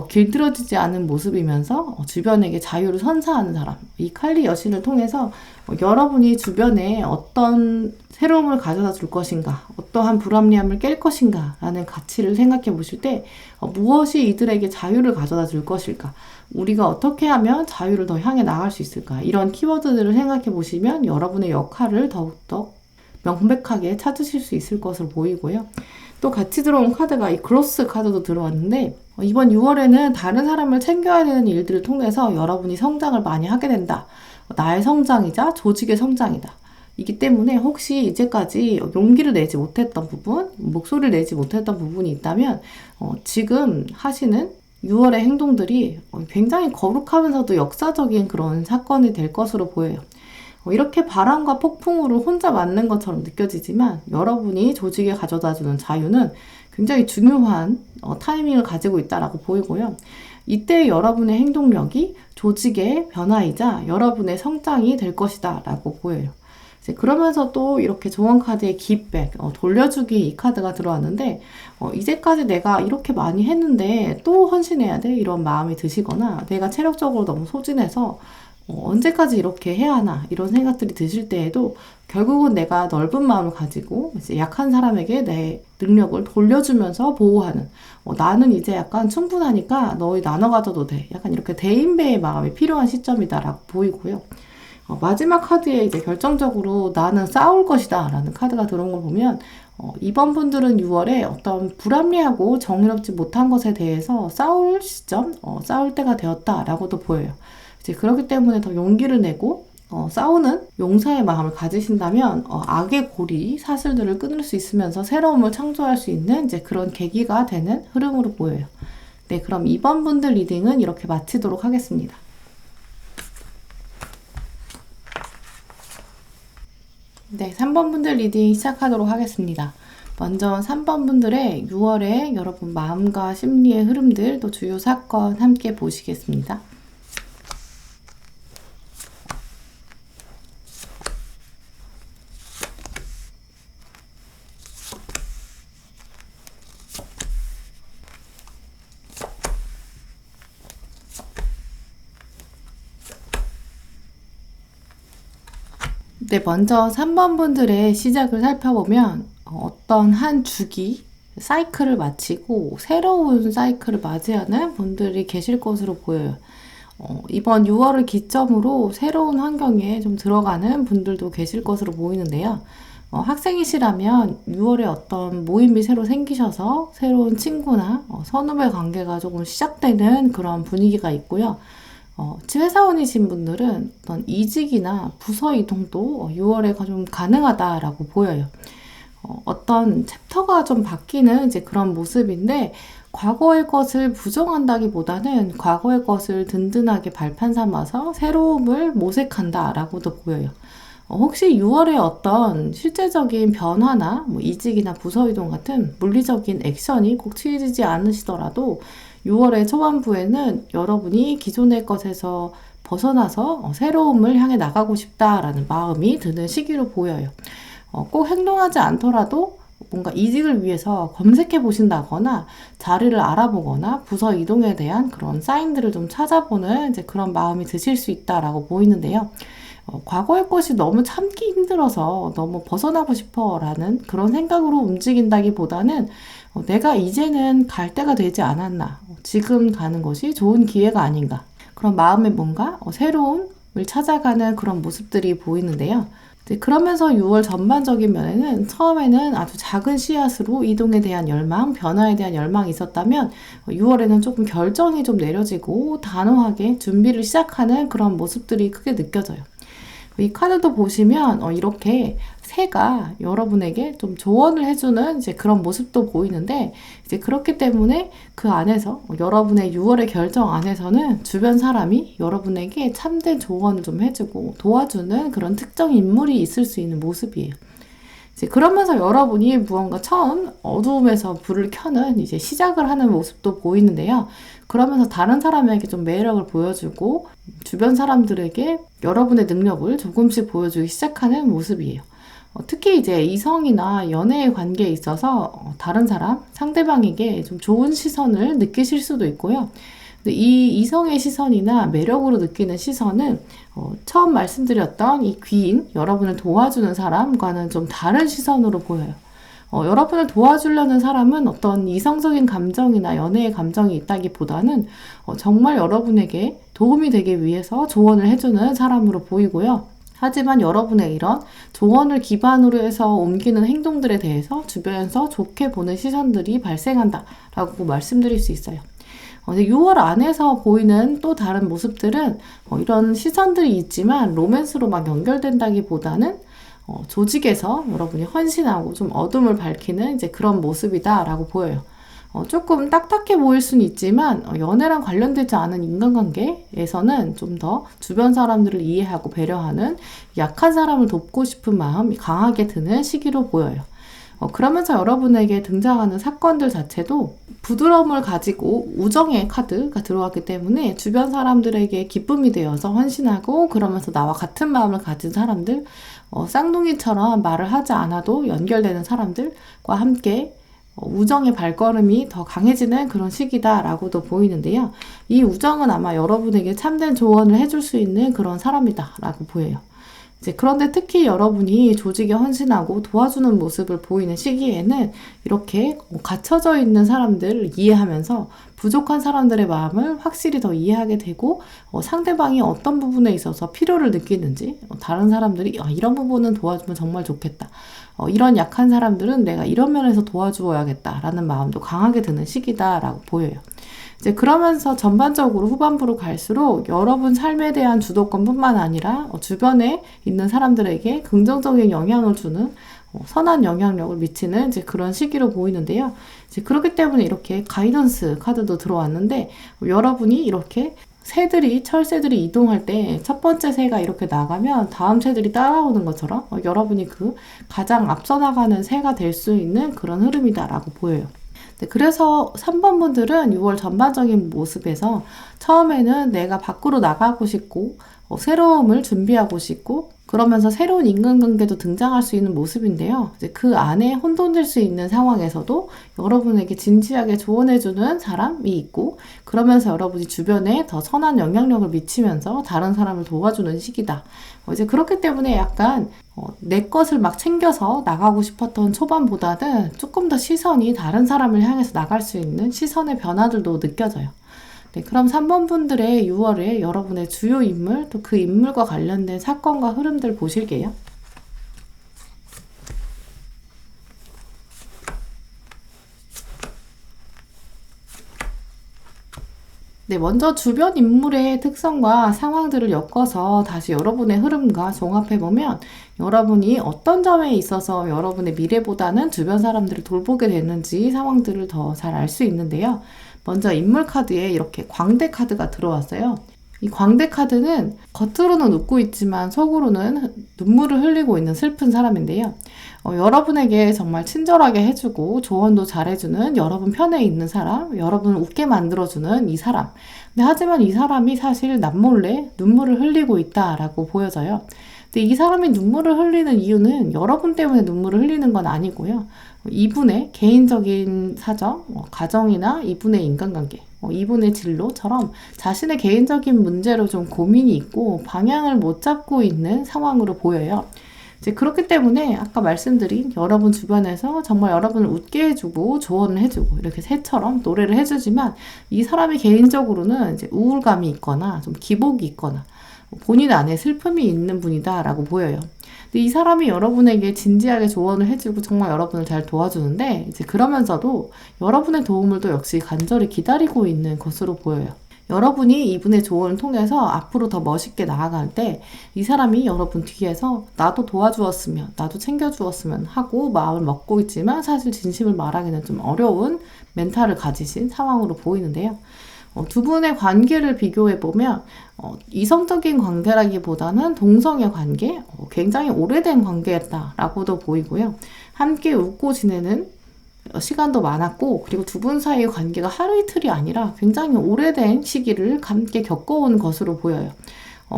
길들여지지 않은 모습이면서 주변에게 자유를 선사하는 사람. 이 칼리 여신을 통해서 여러분이 주변에 어떤 새로움을 가져다 줄 것인가, 어떠한 불합리함을 깰 것인가 라는 가치를 생각해 보실 때 무엇이 이들에게 자유를 가져다 줄 것일까, 우리가 어떻게 하면 자유를 더 향해 나갈 수 있을까, 이런 키워드들을 생각해 보시면 여러분의 역할을 더욱더 명백하게 찾으실 수 있을 것으로 보이고요. 또 같이 들어온 카드가 이 그로스 카드도 들어왔는데 이번 6월에는 다른 사람을 챙겨야 되는 일들을 통해서 여러분이 성장을 많이 하게 된다. 나의 성장이자 조직의 성장이다. 이기 때문에 혹시 이제까지 용기를 내지 못했던 부분, 목소리를 내지 못했던 부분이 있다면 지금 하시는 6월의 행동들이 굉장히 거룩하면서도 역사적인 그런 사건이 될 것으로 보여요. 이렇게 바람과 폭풍으로 혼자 맞는 것처럼 느껴지지만 여러분이 조직에 가져다주는 자유는 굉장히 중요한 타이밍을 가지고 있다라고 보이고요. 이때 여러분의 행동력이 조직의 변화이자 여러분의 성장이 될 것이다 라고 보여요. 이제 그러면서 또 이렇게 조언 카드의 기백, 돌려주기 이 카드가 들어왔는데 이제까지 내가 이렇게 많이 했는데 또 헌신해야 돼? 이런 마음이 드시거나 내가 체력적으로 너무 소진해서 언제까지 이렇게 해야 하나 이런 생각들이 드실 때에도 결국은 내가 넓은 마음을 가지고 이제 약한 사람에게 내 능력을 돌려주면서 보호하는, 나는 이제 약간 충분하니까 너희 나눠 가져도 돼, 약간 이렇게 대인배의 마음이 필요한 시점이다라고 보이고요. 마지막 카드에 이제 결정적으로 나는 싸울 것이다 라는 카드가 들어온 걸 보면 이번 분들은 6월에 어떤 불합리하고 정의롭지 못한 것에 대해서 싸울 시점, 싸울 때가 되었다라고도 보여요. 이제 그렇기 때문에 더 용기를 내고 싸우는 용사의 마음을 가지신다면 악의 고리, 사슬들을 끊을 수 있으면서 새로움을 창조할 수 있는 이제 그런 계기가 되는 흐름으로 보여요. 네, 그럼 이번 분들 리딩은 이렇게 마치도록 하겠습니다. 네, 3번 분들 리딩 시작하도록 하겠습니다. 먼저 3번 분들의 6월에 여러분 마음과 심리의 흐름들, 또 주요 사건 함께 보시겠습니다. 네, 먼저 3번 분들의 시작을 살펴보면 어떤 한 주기, 사이클을 마치고 새로운 사이클을 맞이하는 분들이 계실 것으로 보여요. 이번 6월을 기점으로 새로운 환경에 좀 들어가는 분들도 계실 것으로 보이는데요. 학생이시라면 6월에 어떤 모임이 새로 생기셔서 새로운 친구나 선후배 관계가 조금 시작되는 그런 분위기가 있고요. 회사원이신 분들은 어떤 이직이나 부서 이동도 6월에 좀 가능하다라고 보여요. 어떤 챕터가 좀 바뀌는 이제 그런 모습인데, 과거의 것을 부정한다기보다는 과거의 것을 든든하게 발판 삼아서 새로움을 모색한다라고도 보여요. 혹시 6월에 어떤 실제적인 변화나 이직이나 부서 이동 같은 물리적인 액션이 꼭 취해지지 않으시더라도 6월의 초반부에는 여러분이 기존의 것에서 벗어나서 새로움을 향해 나가고 싶다라는 마음이 드는 시기로 보여요. 꼭 행동하지 않더라도 뭔가 이직을 위해서 검색해 보신다거나 자리를 알아보거나 부서 이동에 대한 그런 사인들을 좀 찾아보는 이제 그런 마음이 드실 수 있다라고 보이는데요. 과거의 것이 너무 참기 힘들어서 너무 벗어나고 싶어 라는 그런 생각으로 움직인다기보다는 내가 이제는 갈 때가 되지 않았나, 지금 가는 것이 좋은 기회가 아닌가, 그런 마음에 뭔가 새로움을 찾아가는 그런 모습들이 보이는데요. 그러면서 6월 전반적인 면에는 처음에는 아주 작은 씨앗으로 이동에 대한 열망, 변화에 대한 열망이 있었다면 6월에는 조금 결정이 좀 내려지고 단호하게 준비를 시작하는 그런 모습들이 크게 느껴져요. 이 카드도 보시면 이렇게 새가 여러분에게 좀 조언을 해주는 이제 그런 모습도 보이는데, 이제 그렇기 때문에 그 안에서 여러분의 6월의 결정 안에서는 주변 사람이 여러분에게 참된 조언을 좀 해주고 도와주는 그런 특정 인물이 있을 수 있는 모습이에요. 이제 그러면서 여러분이 무언가 처음 어두움에서 불을 켜는 이제 시작을 하는 모습도 보이는데요. 그러면서 다른 사람에게 좀 매력을 보여주고 주변 사람들에게 여러분의 능력을 조금씩 보여주기 시작하는 모습이에요. 특히 이제 이성이나 연애의 관계에 있어서 다른 사람, 상대방에게 좀 좋은 시선을 느끼실 수도 있고요. 이 이성의 시선이나 매력으로 느끼는 시선은 처음 말씀드렸던 이 귀인, 여러분을 도와주는 사람과는 좀 다른 시선으로 보여요. 여러분을 도와주려는 사람은 어떤 이성적인 감정이나 연애의 감정이 있다기보다는 정말 여러분에게 도움이 되기 위해서 조언을 해주는 사람으로 보이고요. 하지만 여러분의 이런 조언을 기반으로 해서 옮기는 행동들에 대해서 주변에서 좋게 보는 시선들이 발생한다라고 말씀드릴 수 있어요. 6월 안에서 보이는 또 다른 모습들은 이런 시선들이 있지만 로맨스로 막 연결된다기보다는 조직에서 여러분이 헌신하고 좀 어둠을 밝히는 이제 그런 모습이다라고 보여요. 조금 딱딱해 보일 수는 있지만 연애랑 관련되지 않은 인간관계에서는 좀 더 주변 사람들을 이해하고 배려하는, 약한 사람을 돕고 싶은 마음이 강하게 드는 시기로 보여요. 그러면서 여러분에게 등장하는 사건들 자체도 부드러움을 가지고 우정의 카드가 들어왔기 때문에 주변 사람들에게 기쁨이 되어서 헌신하고, 그러면서 나와 같은 마음을 가진 사람들, 쌍둥이처럼 말을 하지 않아도 연결되는 사람들과 함께 우정의 발걸음이 더 강해지는 그런 시기다라고도 보이는데요. 이 우정은 아마 여러분에게 참된 조언을 해줄 수 있는 그런 사람이다라고 보여요. 이제 그런데 특히 여러분이 조직에 헌신하고 도와주는 모습을 보이는 시기에는 이렇게 갇혀져 있는 사람들을 이해하면서 부족한 사람들의 마음을 확실히 더 이해하게 되고 상대방이 어떤 부분에 있어서 필요를 느끼는지 다른 사람들이 이런 부분은 도와주면 정말 좋겠다. 이런 약한 사람들은 내가 이런 면에서 도와주어야겠다라는 마음도 강하게 드는 시기다라고 보여요. 이제 그러면서 전반적으로 후반부로 갈수록 여러분 삶에 대한 주도권뿐만 아니라 주변에 있는 사람들에게 긍정적인 영향을 주는 선한 영향력을 미치는 이제 그런 시기로 보이는데요. 이제 그렇기 때문에 이렇게 가이던스 카드도 들어왔는데 여러분이 이렇게 철새들이 이동할 때 첫 번째 새가 이렇게 나가면 다음 새들이 따라오는 것처럼 여러분이 그 가장 앞서 나가는 새가 될 수 있는 그런 흐름이다라고 보여요. 네, 그래서 3번 분들은 6월 전반적인 모습에서 처음에는 내가 밖으로 나가고 싶고 새로움을 준비하고 싶고 그러면서 새로운 인간관계도 등장할 수 있는 모습인데요. 이제 그 안에 혼돈될 수 있는 상황에서도 여러분에게 진지하게 조언해주는 사람이 있고 그러면서 여러분이 주변에 더 선한 영향력을 미치면서 다른 사람을 도와주는 시기다. 이제 그렇기 때문에 약간 내 것을 막 챙겨서 나가고 싶었던 초반보다는 조금 더 시선이 다른 사람을 향해서 나갈 수 있는 시선의 변화들도 느껴져요. 네, 그럼 3번 분들의 6월에 여러분의 주요 인물, 또 그 인물과 관련된 사건과 흐름들 보실게요. 네, 먼저 주변 인물의 특성과 상황들을 엮어서 다시 여러분의 흐름과 종합해보면 여러분이 어떤 점에 있어서 여러분의 미래보다는 주변 사람들을 돌보게 되는지 상황들을 더 잘 알 수 있는데요. 먼저 인물 카드에 이렇게 광대 카드가 들어왔어요. 이 광대 카드는 겉으로는 웃고 있지만 속으로는 눈물을 흘리고 있는 슬픈 사람인데요. 여러분에게 정말 친절하게 해주고 조언도 잘해주는 여러분 편에 있는 사람, 여러분을 웃게 만들어주는 이 사람. 근데 하지만 이 사람이 사실 남몰래 눈물을 흘리고 있다라고 보여져요. 근데 이 사람이 눈물을 흘리는 이유는 여러분 때문에 눈물을 흘리는 건 아니고요. 이분의 개인적인 사정, 가정이나 이분의 인간관계, 이분의 진로처럼 자신의 개인적인 문제로 좀 고민이 있고 방향을 못 잡고 있는 상황으로 보여요. 이제 그렇기 때문에 아까 말씀드린 여러분 주변에서 정말 여러분을 웃게 해주고 조언을 해주고 이렇게 새처럼 노래를 해주지만 이 사람이 개인적으로는 이제 우울감이 있거나 좀 기복이 있거나 본인 안에 슬픔이 있는 분이다 라고 보여요. 근데 이 사람이 여러분에게 진지하게 조언을 해주고 정말 여러분을 잘 도와주는데 이제 그러면서도 여러분의 도움을 또 역시 간절히 기다리고 있는 것으로 보여요. 여러분이 이분의 조언을 통해서 앞으로 더 멋있게 나아갈 때 이 사람이 여러분 뒤에서 나도 도와주었으면, 나도 챙겨주었으면 하고 마음을 먹고 있지만 사실 진심을 말하기는 좀 어려운 멘탈을 가지신 상황으로 보이는데요. 두 분의 관계를 비교해보면 이성적인 관계라기보다는 동성애 관계, 굉장히 오래된 관계였다라고도 보이고요. 함께 웃고 지내는 시간도 많았고 그리고 두 분 사이의 관계가 하루 이틀이 아니라 굉장히 오래된 시기를 함께 겪어온 것으로 보여요.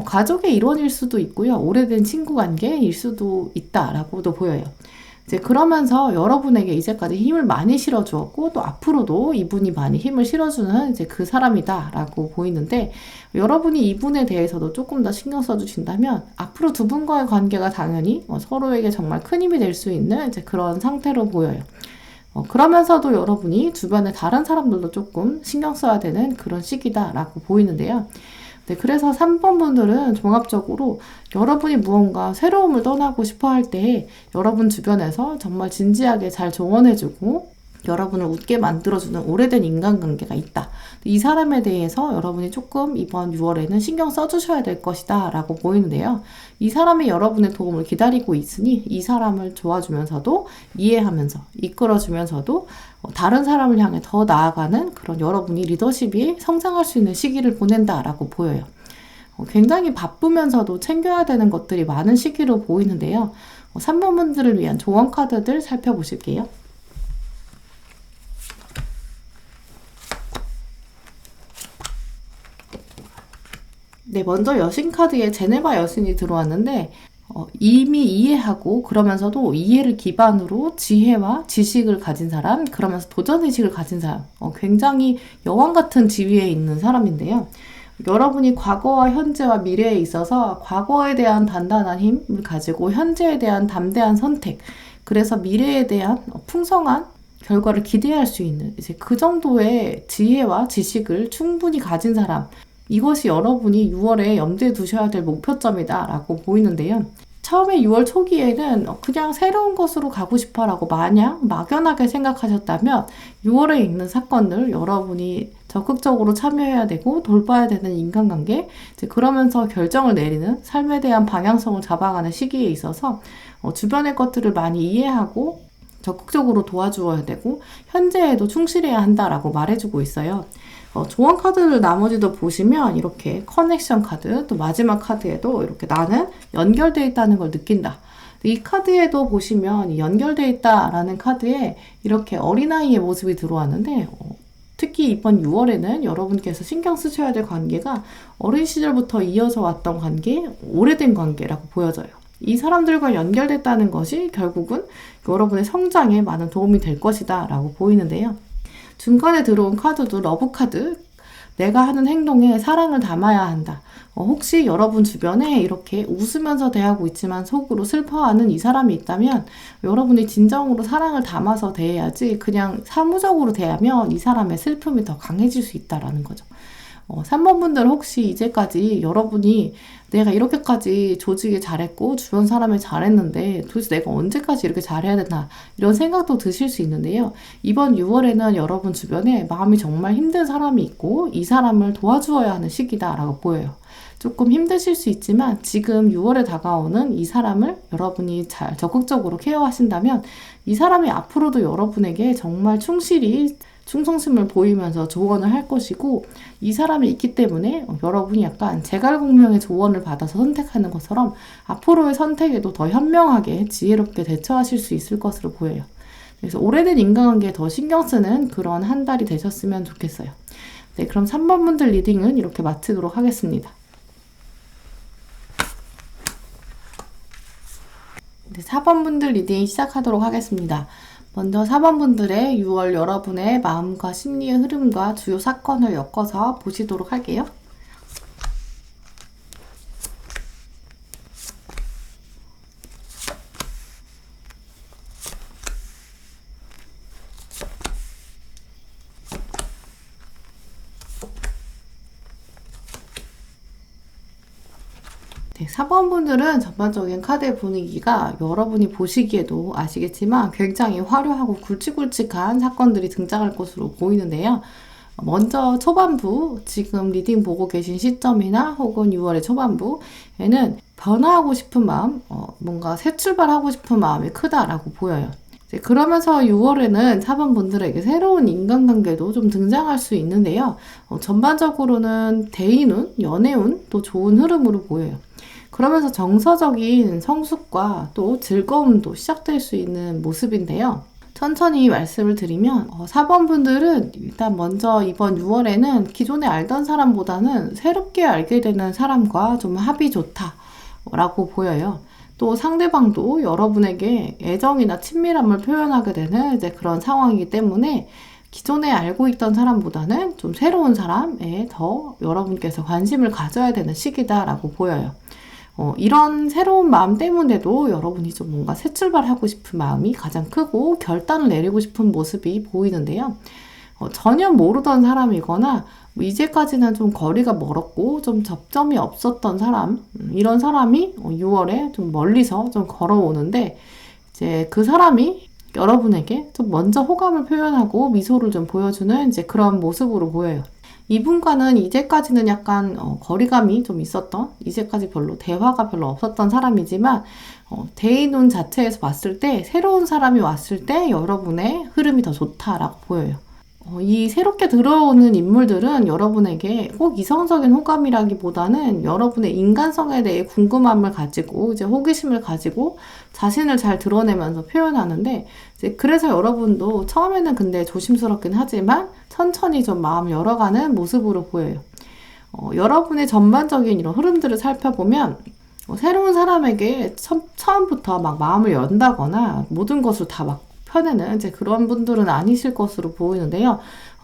가족의 일원일 수도 있고요. 오래된 친구 관계일 수도 있다라고도 보여요. 이제 그러면서 여러분에게 이제까지 힘을 많이 실어주었고 또 앞으로도 이분이 많이 힘을 실어주는 이제 그 사람이다라고 보이는데 여러분이 이분에 대해서도 조금 더 신경 써주신다면 앞으로 두 분과의 관계가 당연히 서로에게 정말 큰 힘이 될 수 있는 이제 그런 상태로 보여요. 그러면서도 여러분이 주변에 다른 사람들도 조금 신경 써야 되는 그런 시기다라고 보이는데요. 네, 그래서 3번 분들은 종합적으로 여러분이 무언가 새로움을 떠나고 싶어 할 때 여러분 주변에서 정말 진지하게 잘 조언해주고 여러분을 웃게 만들어주는 오래된 인간관계가 있다. 이 사람에 대해서 여러분이 조금 이번 6월에는 신경 써주셔야 될 것이다 라고 보이는데요. 이 사람이 여러분의 도움을 기다리고 있으니 이 사람을 도와주면서도 이해하면서 이끌어주면서도 다른 사람을 향해 더 나아가는 그런 여러분이 리더십이 성장할 수 있는 시기를 보낸다라고 보여요. 굉장히 바쁘면서도 챙겨야 되는 것들이 많은 시기로 보이는데요. 3번 분들을 위한 조언 카드들 살펴보실게요. 네, 먼저 여신 카드에 제네바 여신이 들어왔는데 이미 이해하고 그러면서도 이해를 기반으로 지혜와 지식을 가진 사람, 그러면서 도전의식을 가진 사람, 굉장히 여왕 같은 지위에 있는 사람인데요. 여러분이 과거와 현재와 미래에 있어서 과거에 대한 단단한 힘을 가지고 현재에 대한 담대한 선택, 그래서 미래에 대한 풍성한 결과를 기대할 수 있는 이제 그 정도의 지혜와 지식을 충분히 가진 사람, 이것이 여러분이 6월에 염두에 두셔야 될 목표점이다 라고 보이는데요. 처음에 6월 초기에는 그냥 새로운 것으로 가고 싶어 라고 마냥 막연하게 생각하셨다면 6월에 있는 사건들 여러분이 적극적으로 참여해야 되고 돌봐야 되는 인간관계, 이제 그러면서 결정을 내리는 삶에 대한 방향성을 잡아가는 시기에 있어서 주변의 것들을 많이 이해하고 적극적으로 도와주어야 되고 현재에도 충실해야 한다라고 말해주고 있어요. 조언 카드를 나머지도 보시면 이렇게 커넥션 카드, 또 마지막 카드에도 이렇게 나는 연결되어 있다는 걸 느낀다. 이 카드에도 보시면 연결되어 있다라는 카드에 이렇게 어린아이의 모습이 들어왔는데 특히 이번 6월에는 여러분께서 신경 쓰셔야 될 관계가 어린 시절부터 이어져 왔던 관계, 오래된 관계라고 보여져요. 이 사람들과 연결됐다는 것이 결국은 여러분의 성장에 많은 도움이 될 것이다 라고 보이는데요. 중간에 들어온 카드도 러브 카드, 내가 하는 행동에 사랑을 담아야 한다. 혹시 여러분 주변에 이렇게 웃으면서 대하고 있지만 속으로 슬퍼하는 이 사람이 있다면 여러분이 진정으로 사랑을 담아서 대해야지 그냥 사무적으로 대하면 이 사람의 슬픔이 더 강해질 수 있다라는 거죠. 3번 분들 혹시 이제까지 여러분이 내가 이렇게까지 조직에 잘했고 주변 사람에 잘했는데 도대체 내가 언제까지 이렇게 잘해야 되나 이런 생각도 드실 수 있는데요. 이번 6월에는 여러분 주변에 마음이 정말 힘든 사람이 있고 이 사람을 도와주어야 하는 시기다라고 보여요. 조금 힘드실 수 있지만 지금 6월에 다가오는 이 사람을 여러분이 잘 적극적으로 케어하신다면 이 사람이 앞으로도 여러분에게 정말 충실히 충성심을 보이면서 조언을 할 것이고 이 사람이 있기 때문에 여러분이 약간 제갈공명의 조언을 받아서 선택하는 것처럼 앞으로의 선택에도 더 현명하게 지혜롭게 대처하실 수 있을 것으로 보여요. 그래서 오래된 인간관계에 더 신경 쓰는 그런 한 달이 되셨으면 좋겠어요. 네, 그럼 3번 분들 리딩은 이렇게 마치도록 하겠습니다. 네, 4번 분들 리딩 시작하도록 하겠습니다. 먼저 4번 분들의 6월 여러분의 마음과 심리의 흐름과 주요 사건을 엮어서 보시도록 할게요. 네, 4번 분들은 전반적인 카드의 분위기가 여러분이 보시기에도 아시겠지만 굉장히 화려하고 굵직굵직한 사건들이 등장할 것으로 보이는데요. 먼저 초반부, 지금 리딩 보고 계신 시점이나 혹은 6월의 초반부에는 변화하고 싶은 마음, 뭔가 새 출발하고 싶은 마음이 크다라고 보여요. 그러면서 6월에는 4번 분들에게 새로운 인간관계도 좀 등장할 수 있는데요. 전반적으로는 대인운, 연애운 또 좋은 흐름으로 보여요. 그러면서 정서적인 성숙과 또 즐거움도 시작될 수 있는 모습인데요. 천천히 말씀을 드리면 4번 분들은 일단 먼저 이번 6월에는 기존에 알던 사람보다는 새롭게 알게 되는 사람과 좀 합이 좋다라고 보여요. 또 상대방도 여러분에게 애정이나 친밀함을 표현하게 되는 이제 그런 상황이기 때문에 기존에 알고 있던 사람보다는 좀 새로운 사람에 더 여러분께서 관심을 가져야 되는 시기다라고 보여요. 이런 새로운 마음 때문에도 여러분이 좀 뭔가 새 출발하고 싶은 마음이 가장 크고 결단을 내리고 싶은 모습이 보이는데요. 전혀 모르던 사람이거나 이제까지는 좀 거리가 멀었고 좀 접점이 없었던 사람, 이런 사람이 6월에 좀 멀리서 좀 걸어오는데 이제 그 사람이 여러분에게 좀 먼저 호감을 표현하고 미소를 좀 보여주는 이제 그런 모습으로 보여요. 이분과는 이제까지는 약간 거리감이 좀 있었던, 이제까지 별로 대화가 별로 없었던 사람이지만 대인운 자체에서 봤을 때 새로운 사람이 왔을 때 여러분의 흐름이 더 좋다라고 보여요. 이 새롭게 들어오는 인물들은 여러분에게 꼭 이성적인 호감이라기보다는 여러분의 인간성에 대해 궁금함을 가지고 이제 호기심을 가지고 자신을 잘 드러내면서 표현하는데 이제 그래서 여러분도 처음에는 근데 조심스럽긴 하지만 천천히 좀 마음을 열어가는 모습으로 보여요. 여러분의 전반적인 이런 흐름들을 살펴보면 새로운 사람에게 처음부터 막 마음을 연다거나 모든 것을 다 막 펴내는 이제 그런 분들은 아니실 것으로 보이는데요.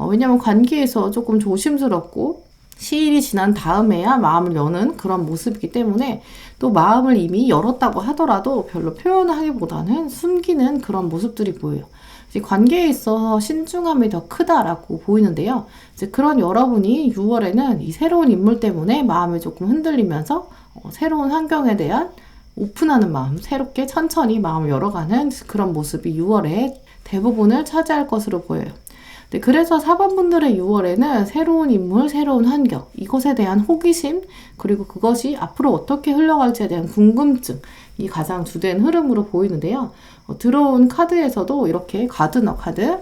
왜냐하면 관계에서 조금 조심스럽고 시일이 지난 다음에야 마음을 여는 그런 모습이기 때문에 또 마음을 이미 열었다고 하더라도 별로 표현하기보다는 숨기는 그런 모습들이 보여요. 이제 관계에 있어서 신중함이 더 크다라고 보이는데요. 이제 그런 여러분이 6월에는 이 새로운 인물 때문에 마음이 조금 흔들리면서 새로운 환경에 대한 오픈하는 마음, 새롭게 천천히 마음을 열어가는 그런 모습이 6월에 대부분을 차지할 것으로 보여요. 네, 그래서 4번분들의 6월에는 새로운 인물, 새로운 환경, 이것에 대한 호기심, 그리고 그것이 앞으로 어떻게 흘러갈지에 대한 궁금증이 가장 주된 흐름으로 보이는데요. 들어온 카드에서도 이렇게 가드너 카드,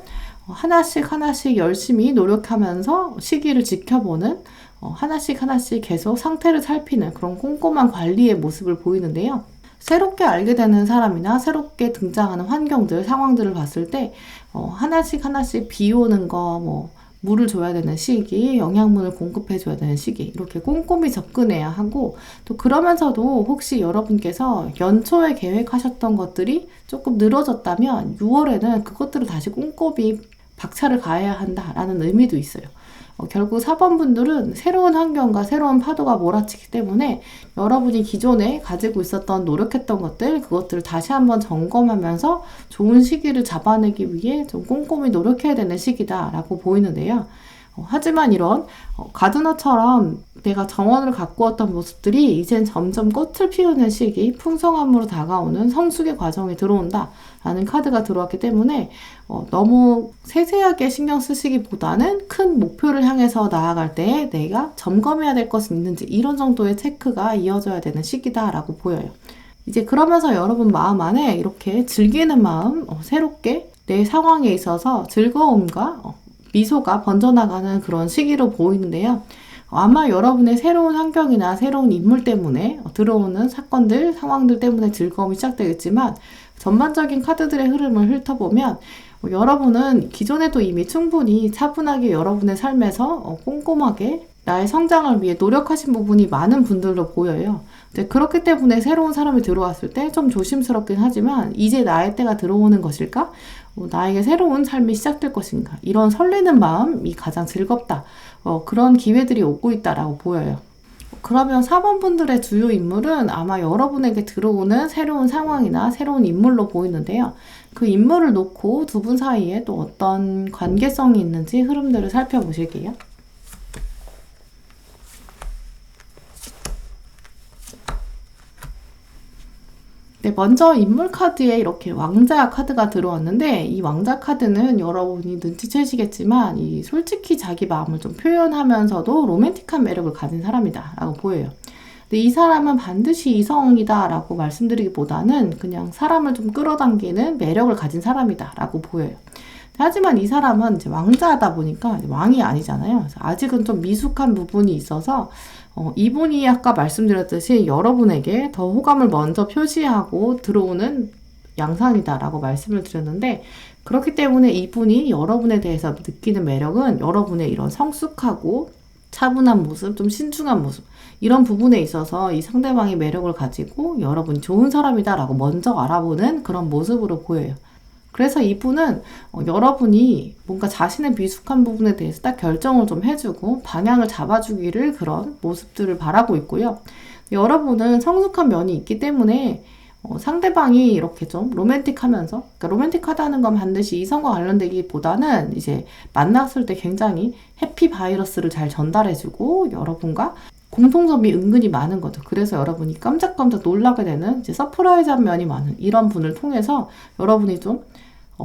하나씩 하나씩 열심히 노력하면서 시기를 지켜보는, 하나씩 하나씩 계속 상태를 살피는 그런 꼼꼼한 관리의 모습을 보이는데요. 새롭게 알게 되는 사람이나 새롭게 등장하는 환경들, 상황들을 봤을 때 하나씩 하나씩 비 오는 거, 물을 줘야 되는 시기, 영양분을 공급해 줘야 되는 시기, 이렇게 꼼꼼히 접근해야 하고, 또 그러면서도 혹시 여러분께서 연초에 계획하셨던 것들이 조금 늘어졌다면 6월에는 그것들을 다시 꼼꼼히 박차를 가해야 한다라는 의미도 있어요. 결국 4번분들은 새로운 환경과 새로운 파도가 몰아치기 때문에 여러분이 기존에 가지고 있었던 노력했던 것들, 그것들을 다시 한번 점검하면서 좋은 시기를 잡아내기 위해 좀 꼼꼼히 노력해야 되는 시기다라고 보이는데요. 하지만 이런 가드너처럼 내가 정원을 가꾸었던 모습들이 이젠 점점 꽃을 피우는 시기, 풍성함으로 다가오는 성숙의 과정에 들어온다 라는 카드가 들어왔기 때문에 너무 세세하게 신경 쓰시기보다는 큰 목표를 향해서 나아갈 때 내가 점검해야 될 것은 있는지, 이런 정도의 체크가 이어져야 되는 시기다 라고 보여요. 이제 그러면서 여러분 마음 안에 이렇게 즐기는 마음, 새롭게 내 상황에 있어서 즐거움과 미소가 번져나가는 그런 시기로 보이는데요. 아마 여러분의 새로운 환경이나 새로운 인물 때문에 들어오는 사건들, 상황들 때문에 즐거움이 시작되겠지만, 전반적인 카드들의 흐름을 훑어보면 여러분은 기존에도 이미 충분히 차분하게 여러분의 삶에서 꼼꼼하게 나의 성장을 위해 노력하신 부분이 많은 분들로 보여요. 그렇기 때문에 새로운 사람이 들어왔을 때 좀 조심스럽긴 하지만, 이제 나의 때가 들어오는 것일까? 나에게 새로운 삶이 시작될 것인가? 이런 설레는 마음이 가장 즐겁다. 그런 기회들이 오고 있다라고 보여요. 그러면 4번분들의 주요 인물은 아마 여러분에게 들어오는 새로운 상황이나 새로운 인물로 보이는데요. 그 인물을 놓고 두 분 사이에 또 어떤 관계성이 있는지 흐름들을 살펴보실게요. 네, 먼저 인물 카드에 이렇게 왕자 카드가 들어왔는데, 이 왕자 카드는 여러분이 눈치채시겠지만 솔직히 자기 마음을 좀 표현하면서도 로맨틱한 매력을 가진 사람이다 라고 보여요. 근데 이 사람은 반드시 이성이다 라고 말씀드리기보다는 그냥 사람을 좀 끌어당기는 매력을 가진 사람이다 라고 보여요. 하지만 이 사람은 이제 왕자다 보니까 왕이 아니잖아요. 그래서 아직은 좀 미숙한 부분이 있어서 이분이 아까 말씀드렸듯이 여러분에게 더 호감을 먼저 표시하고 들어오는 양상이다라고 말씀을 드렸는데, 그렇기 때문에 이분이 여러분에 대해서 느끼는 매력은 여러분의 이런 성숙하고 차분한 모습, 좀 신중한 모습, 이런 부분에 있어서 이 상대방이 매력을 가지고 여러분이 좋은 사람이다라고 먼저 알아보는 그런 모습으로 보여요. 그래서 이분은 여러분이 뭔가 자신의 미숙한 부분에 대해서 딱 결정을 좀 해주고 방향을 잡아주기를, 그런 모습들을 바라고 있고요. 여러분은 성숙한 면이 있기 때문에 상대방이 이렇게 좀 로맨틱하면서, 그러니까 로맨틱하다는 건 반드시 이성과 관련되기보다는 이제 만났을 때 굉장히 해피 바이러스를 잘 전달해주고 여러분과 공통점이 은근히 많은 거죠. 그래서 여러분이 깜짝깜짝 놀라게 되는 이제 서프라이즈한 면이 많은 이런 분을 통해서 여러분이 좀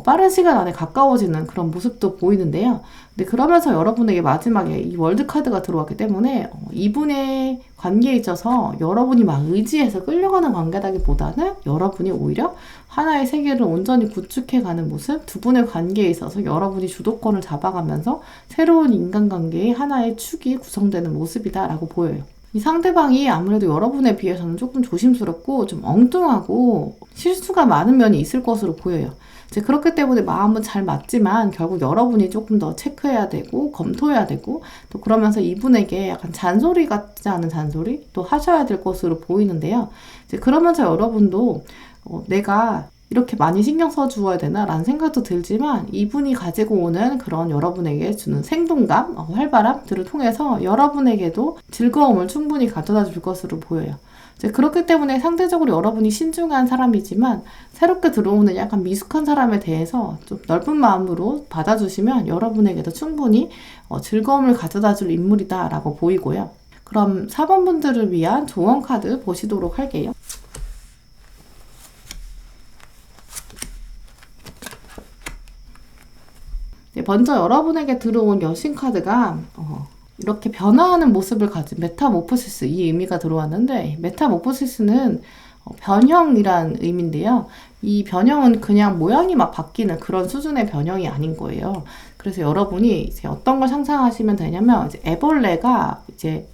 빠른 시간 안에 가까워지는 그런 모습도 보이는데요. 근데 그러면서 여러분에게 마지막에 이 월드 카드가 들어왔기 때문에 이분의 관계에 있어서 여러분이 막 의지해서 끌려가는 관계라기보다는 여러분이 오히려 하나의 세계를 온전히 구축해가는 모습, 두 분의 관계에 있어서 여러분이 주도권을 잡아가면서 새로운 인간관계의 하나의 축이 구성되는 모습이다라고 보여요. 이 상대방이 아무래도 여러분에 비해서는 조금 조심스럽고 좀 엉뚱하고 실수가 많은 면이 있을 것으로 보여요. 이제 그렇기 때문에 마음은 잘 맞지만 결국 여러분이 조금 더 체크해야 되고 검토해야 되고, 또 그러면서 이분에게 약간 잔소리 같지 않은 잔소리 또 하셔야 될 것으로 보이는데요. 이제 그러면서 여러분도 내가 이렇게 많이 신경 써주어야 되나 라는 생각도 들지만 이분이 가지고 오는 그런 여러분에게 주는 생동감, 활발함들을 통해서 여러분에게도 즐거움을 충분히 가져다 줄 것으로 보여요. 이제 그렇기 때문에 상대적으로 여러분이 신중한 사람이지만 새롭게 들어오는 약간 미숙한 사람에 대해서 좀 넓은 마음으로 받아주시면 여러분에게도 충분히 즐거움을 가져다 줄 인물이다 라고 보이고요. 그럼 4번 분들을 위한 조언 카드 보시도록 할게요. 네, 먼저 여러분에게 들어온 여신 카드가 이렇게 변화하는 모습을 가진 메타모포시스, 이 의미가 들어왔는데, 메타모포시스는 변형이란 의미인데요. 이 변형은 그냥 모양이 막 바뀌는 그런 수준의 변형이 아닌 거예요. 그래서 여러분이 이제 어떤 걸 상상하시면 되냐면, 이제 애벌레가 이제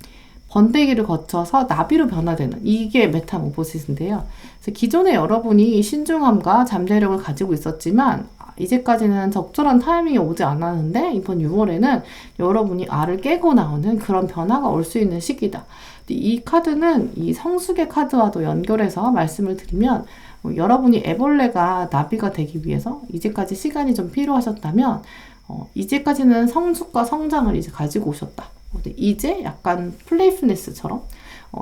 번데기를 거쳐서 나비로 변화되는, 이게 메타모포시스인데요. 그래서 기존에 여러분이 신중함과 잠재력을 가지고 있었지만 이제까지는 적절한 타이밍이 오지 않았는데 이번 6월에는 여러분이 알을 깨고 나오는 그런 변화가 올 수 있는 시기다. 이 카드는 이 성숙의 카드와도 연결해서 말씀을 드리면, 여러분이 애벌레가 나비가 되기 위해서 이제까지 시간이 좀 필요하셨다면 이제까지는 성숙과 성장을 이제 가지고 오셨다. 이제 약간 플레이풀네스처럼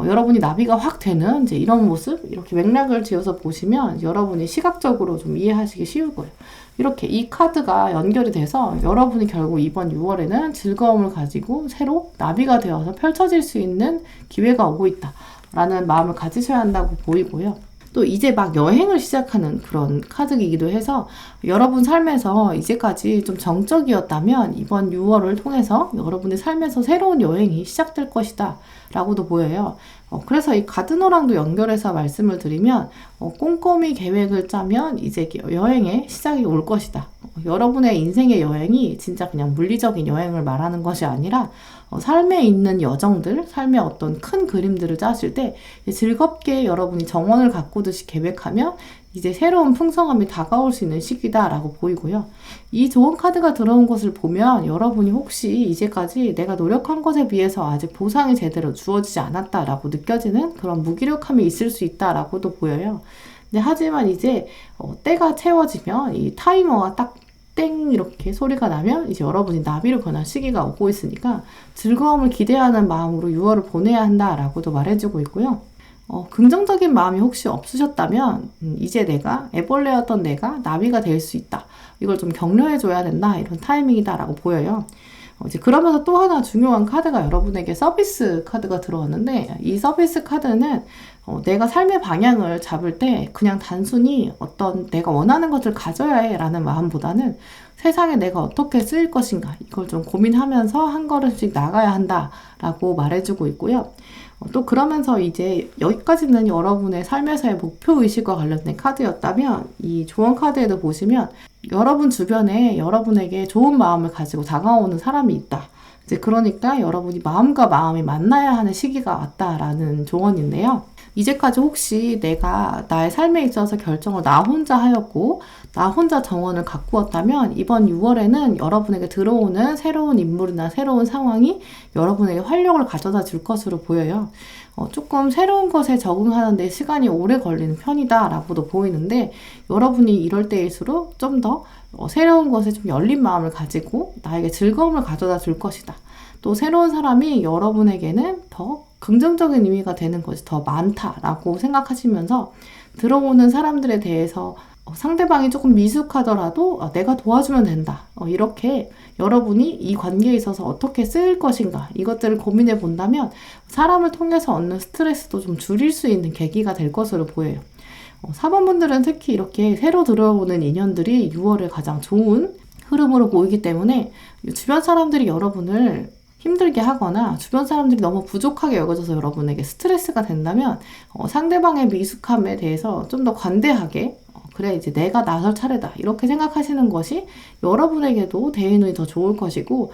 여러분이 나비가 확 되는 이제 이런 모습, 이렇게 맥락을 지어서 보시면 여러분이 시각적으로 좀 이해하시기 쉬울 거예요. 이렇게 이 카드가 연결이 돼서 여러분이 결국 이번 6월에는 즐거움을 가지고 새로 나비가 되어서 펼쳐질 수 있는 기회가 오고 있다 라는 마음을 가지셔야 한다고 보이고요. 또 이제 막 여행을 시작하는 그런 카드이기도 해서 여러분 삶에서 이제까지 좀 정적이었다면 이번 6월을 통해서 여러분의 삶에서 새로운 여행이 시작될 것이다 라고도 보여요. 그래서 이 가드너랑도 연결해서 말씀을 드리면 꼼꼼히 계획을 짜면 이제 여행의 시작이 올 것이다. 여러분의 인생의 여행이 진짜 그냥 물리적인 여행을 말하는 것이 아니라 삶에 있는 여정들, 삶의 어떤 큰 그림들을 짜실 때 즐겁게 여러분이 정원을 가꾸듯이 계획하면 이제 새로운 풍성함이 다가올 수 있는 시기다라고 보이고요. 이 좋은 카드가 들어온 것을 보면 여러분이 혹시 이제까지 내가 노력한 것에 비해서 아직 보상이 제대로 주어지지 않았다라고 느껴지는 그런 무기력함이 있을 수 있다라고도 보여요. 근데 하지만 이제 때가 채워지면 이 타이머가 딱 땡 이렇게 소리가 나면 이제 여러분이 나비로 변할 시기가 오고 있으니까 즐거움을 기대하는 마음으로 6월을 보내야 한다라고도 말해주고 있고요. 긍정적인 마음이 혹시 없으셨다면 이제 내가 애벌레였던 내가 나비가 될 수 있다. 이걸 좀 격려해줘야 된다. 이런 타이밍이다라고 보여요. 이제 그러면서 또 하나 중요한 카드가 여러분에게 서비스 카드가 들어왔는데, 이 서비스 카드는 내가 삶의 방향을 잡을 때 그냥 단순히 어떤 내가 원하는 것을 가져야 해 라는 마음보다는 세상에 내가 어떻게 쓰일 것인가 이걸 좀 고민하면서 한 걸음씩 나가야 한다 라고 말해주고 있고요. 또 그러면서 이제 여기까지는 여러분의 삶에서의 목표의식과 관련된 카드였다면, 이 조언 카드에도 보시면 여러분 주변에 여러분에게 좋은 마음을 가지고 다가오는 사람이 있다. 이제 그러니까 여러분이 마음과 마음이 만나야 하는 시기가 왔다라는 조언인데요. 이제까지 혹시 내가 나의 삶에 있어서 결정을 나 혼자 하였고 나 혼자 정원을 가꾸었다면 이번 6월에는 여러분에게 들어오는 새로운 인물이나 새로운 상황이 여러분에게 활력을 가져다 줄 것으로 보여요. 조금 새로운 것에 적응하는 데 시간이 오래 걸리는 편이다 라고도 보이는데, 여러분이 이럴 때일수록 좀 더 새로운 것에 좀 열린 마음을 가지고 나에게 즐거움을 가져다 줄 것이다. 또 새로운 사람이 여러분에게는 더 긍정적인 의미가 되는 것이 더 많다라고 생각하시면서 들어오는 사람들에 대해서 상대방이 조금 미숙하더라도 내가 도와주면 된다. 이렇게 여러분이 이 관계에 있어서 어떻게 쓰일 것인가 이것들을 고민해 본다면 사람을 통해서 얻는 스트레스도 좀 줄일 수 있는 계기가 될 것으로 보여요. 4번 분들은 특히 이렇게 새로 들어오는 인연들이 6월에 가장 좋은 흐름으로 보이기 때문에 주변 사람들이 여러분을 힘들게 하거나 주변 사람들이 너무 부족하게 여겨져서 여러분에게 스트레스가 된다면 상대방의 미숙함에 대해서 좀 더 관대하게 그래 이제 내가 나설 차례다 이렇게 생각하시는 것이 여러분에게도 대인운이 더 좋을 것이고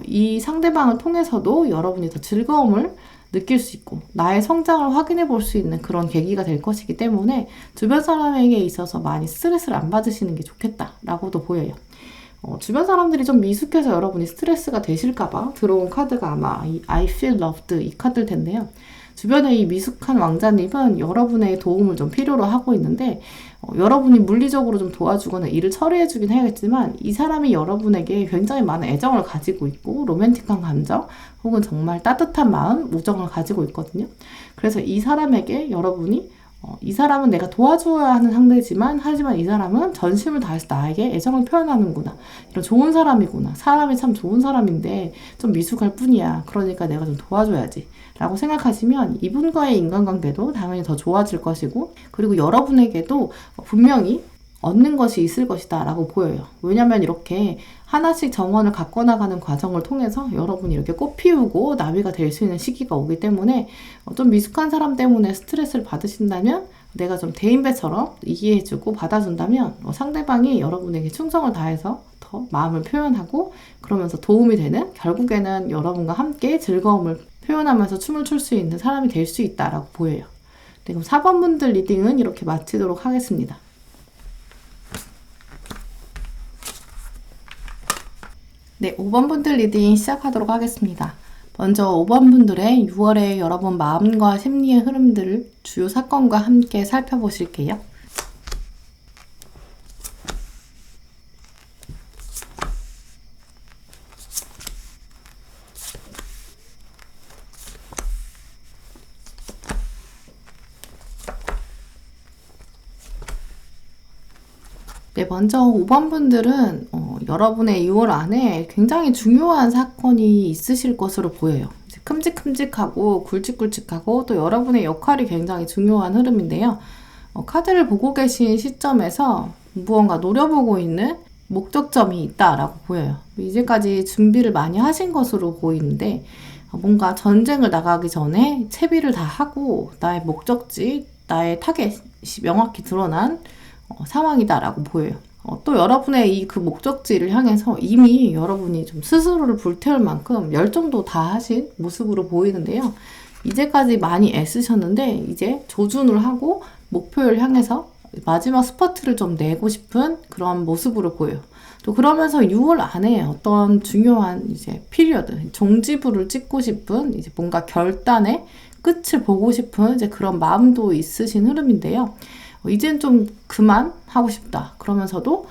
이 상대방을 통해서도 여러분이 더 즐거움을 느낄 수 있고 나의 성장을 확인해 볼 수 있는 그런 계기가 될 것이기 때문에 주변 사람에게 있어서 많이 스트레스를 안 받으시는 게 좋겠다라고도 보여요. 주변 사람들이 좀 미숙해서 여러분이 스트레스가 되실까봐 들어온 카드가 아마 이 I feel loved 이 카드일 텐데요. 주변에 이 미숙한 왕자님은 여러분의 도움을 좀 필요로 하고 있는데 여러분이 물리적으로 좀 도와주거나 일을 처리해주긴 해야겠지만 이 사람이 여러분에게 굉장히 많은 애정을 가지고 있고 로맨틱한 감정 혹은 정말 따뜻한 마음, 우정을 가지고 있거든요. 그래서 이 사람에게 여러분이 이 사람은 내가 도와줘야 하는 상대지만 하지만 이 사람은 전심을 다해서 나에게 애정을 표현하는구나. 이런 좋은 사람이구나. 사람이 참 좋은 사람인데 좀 미숙할 뿐이야. 그러니까 내가 좀 도와줘야지. 라고 생각하시면 이분과의 인간관계도 당연히 더 좋아질 것이고 그리고 여러분에게도 분명히 얻는 것이 있을 것이다 라고 보여요. 왜냐면 이렇게 하나씩 정원을 갖고 나가는 과정을 통해서 여러분이 이렇게 꽃 피우고 나비가 될 수 있는 시기가 오기 때문에 좀 미숙한 사람 때문에 스트레스를 받으신다면 내가 좀 대인배처럼 이해해주고 받아준다면 상대방이 여러분에게 충성을 다해서 더 마음을 표현하고 그러면서 도움이 되는 결국에는 여러분과 함께 즐거움을 표현하면서 춤을 출 수 있는 사람이 될 수 있다라고 보여요. 네, 그럼 4번 분들 리딩은 이렇게 마치도록 하겠습니다. 네, 5번 분들 리딩 시작하도록 하겠습니다. 먼저 5번 분들의 6월에 여러분 마음과 심리의 흐름들을 주요 사건과 함께 살펴보실게요. 네, 먼저 5번 분들은 여러분의 6월 안에 굉장히 중요한 사건이 있으실 것으로 보여요. 이제 큼직큼직하고 굵직굵직하고 또 여러분의 역할이 굉장히 중요한 흐름인데요. 카드를 보고 계신 시점에서 무언가 노려보고 있는 목적점이 있다라고 보여요. 이제까지 준비를 많이 하신 것으로 보이는데 뭔가 전쟁을 나가기 전에 채비를 다 하고 나의 목적지, 나의 타겟이 명확히 드러난 상황이다라고 보여요. 또 여러분의 그 목적지를 향해서 이미 여러분이 좀 스스로를 불태울 만큼 열정도 다 하신 모습으로 보이는데요. 이제까지 많이 애쓰셨는데 이제 조준을 하고 목표를 향해서 마지막 스퍼트를 좀 내고 싶은 그런 모습으로 보여요. 또 그러면서 6월 안에 어떤 중요한 이제 피리어드, 종지부를 찍고 싶은 이제 뭔가 결단의 끝을 보고 싶은 이제 그런 마음도 있으신 흐름인데요. 이젠 좀 그만하고 싶다. 그러면서도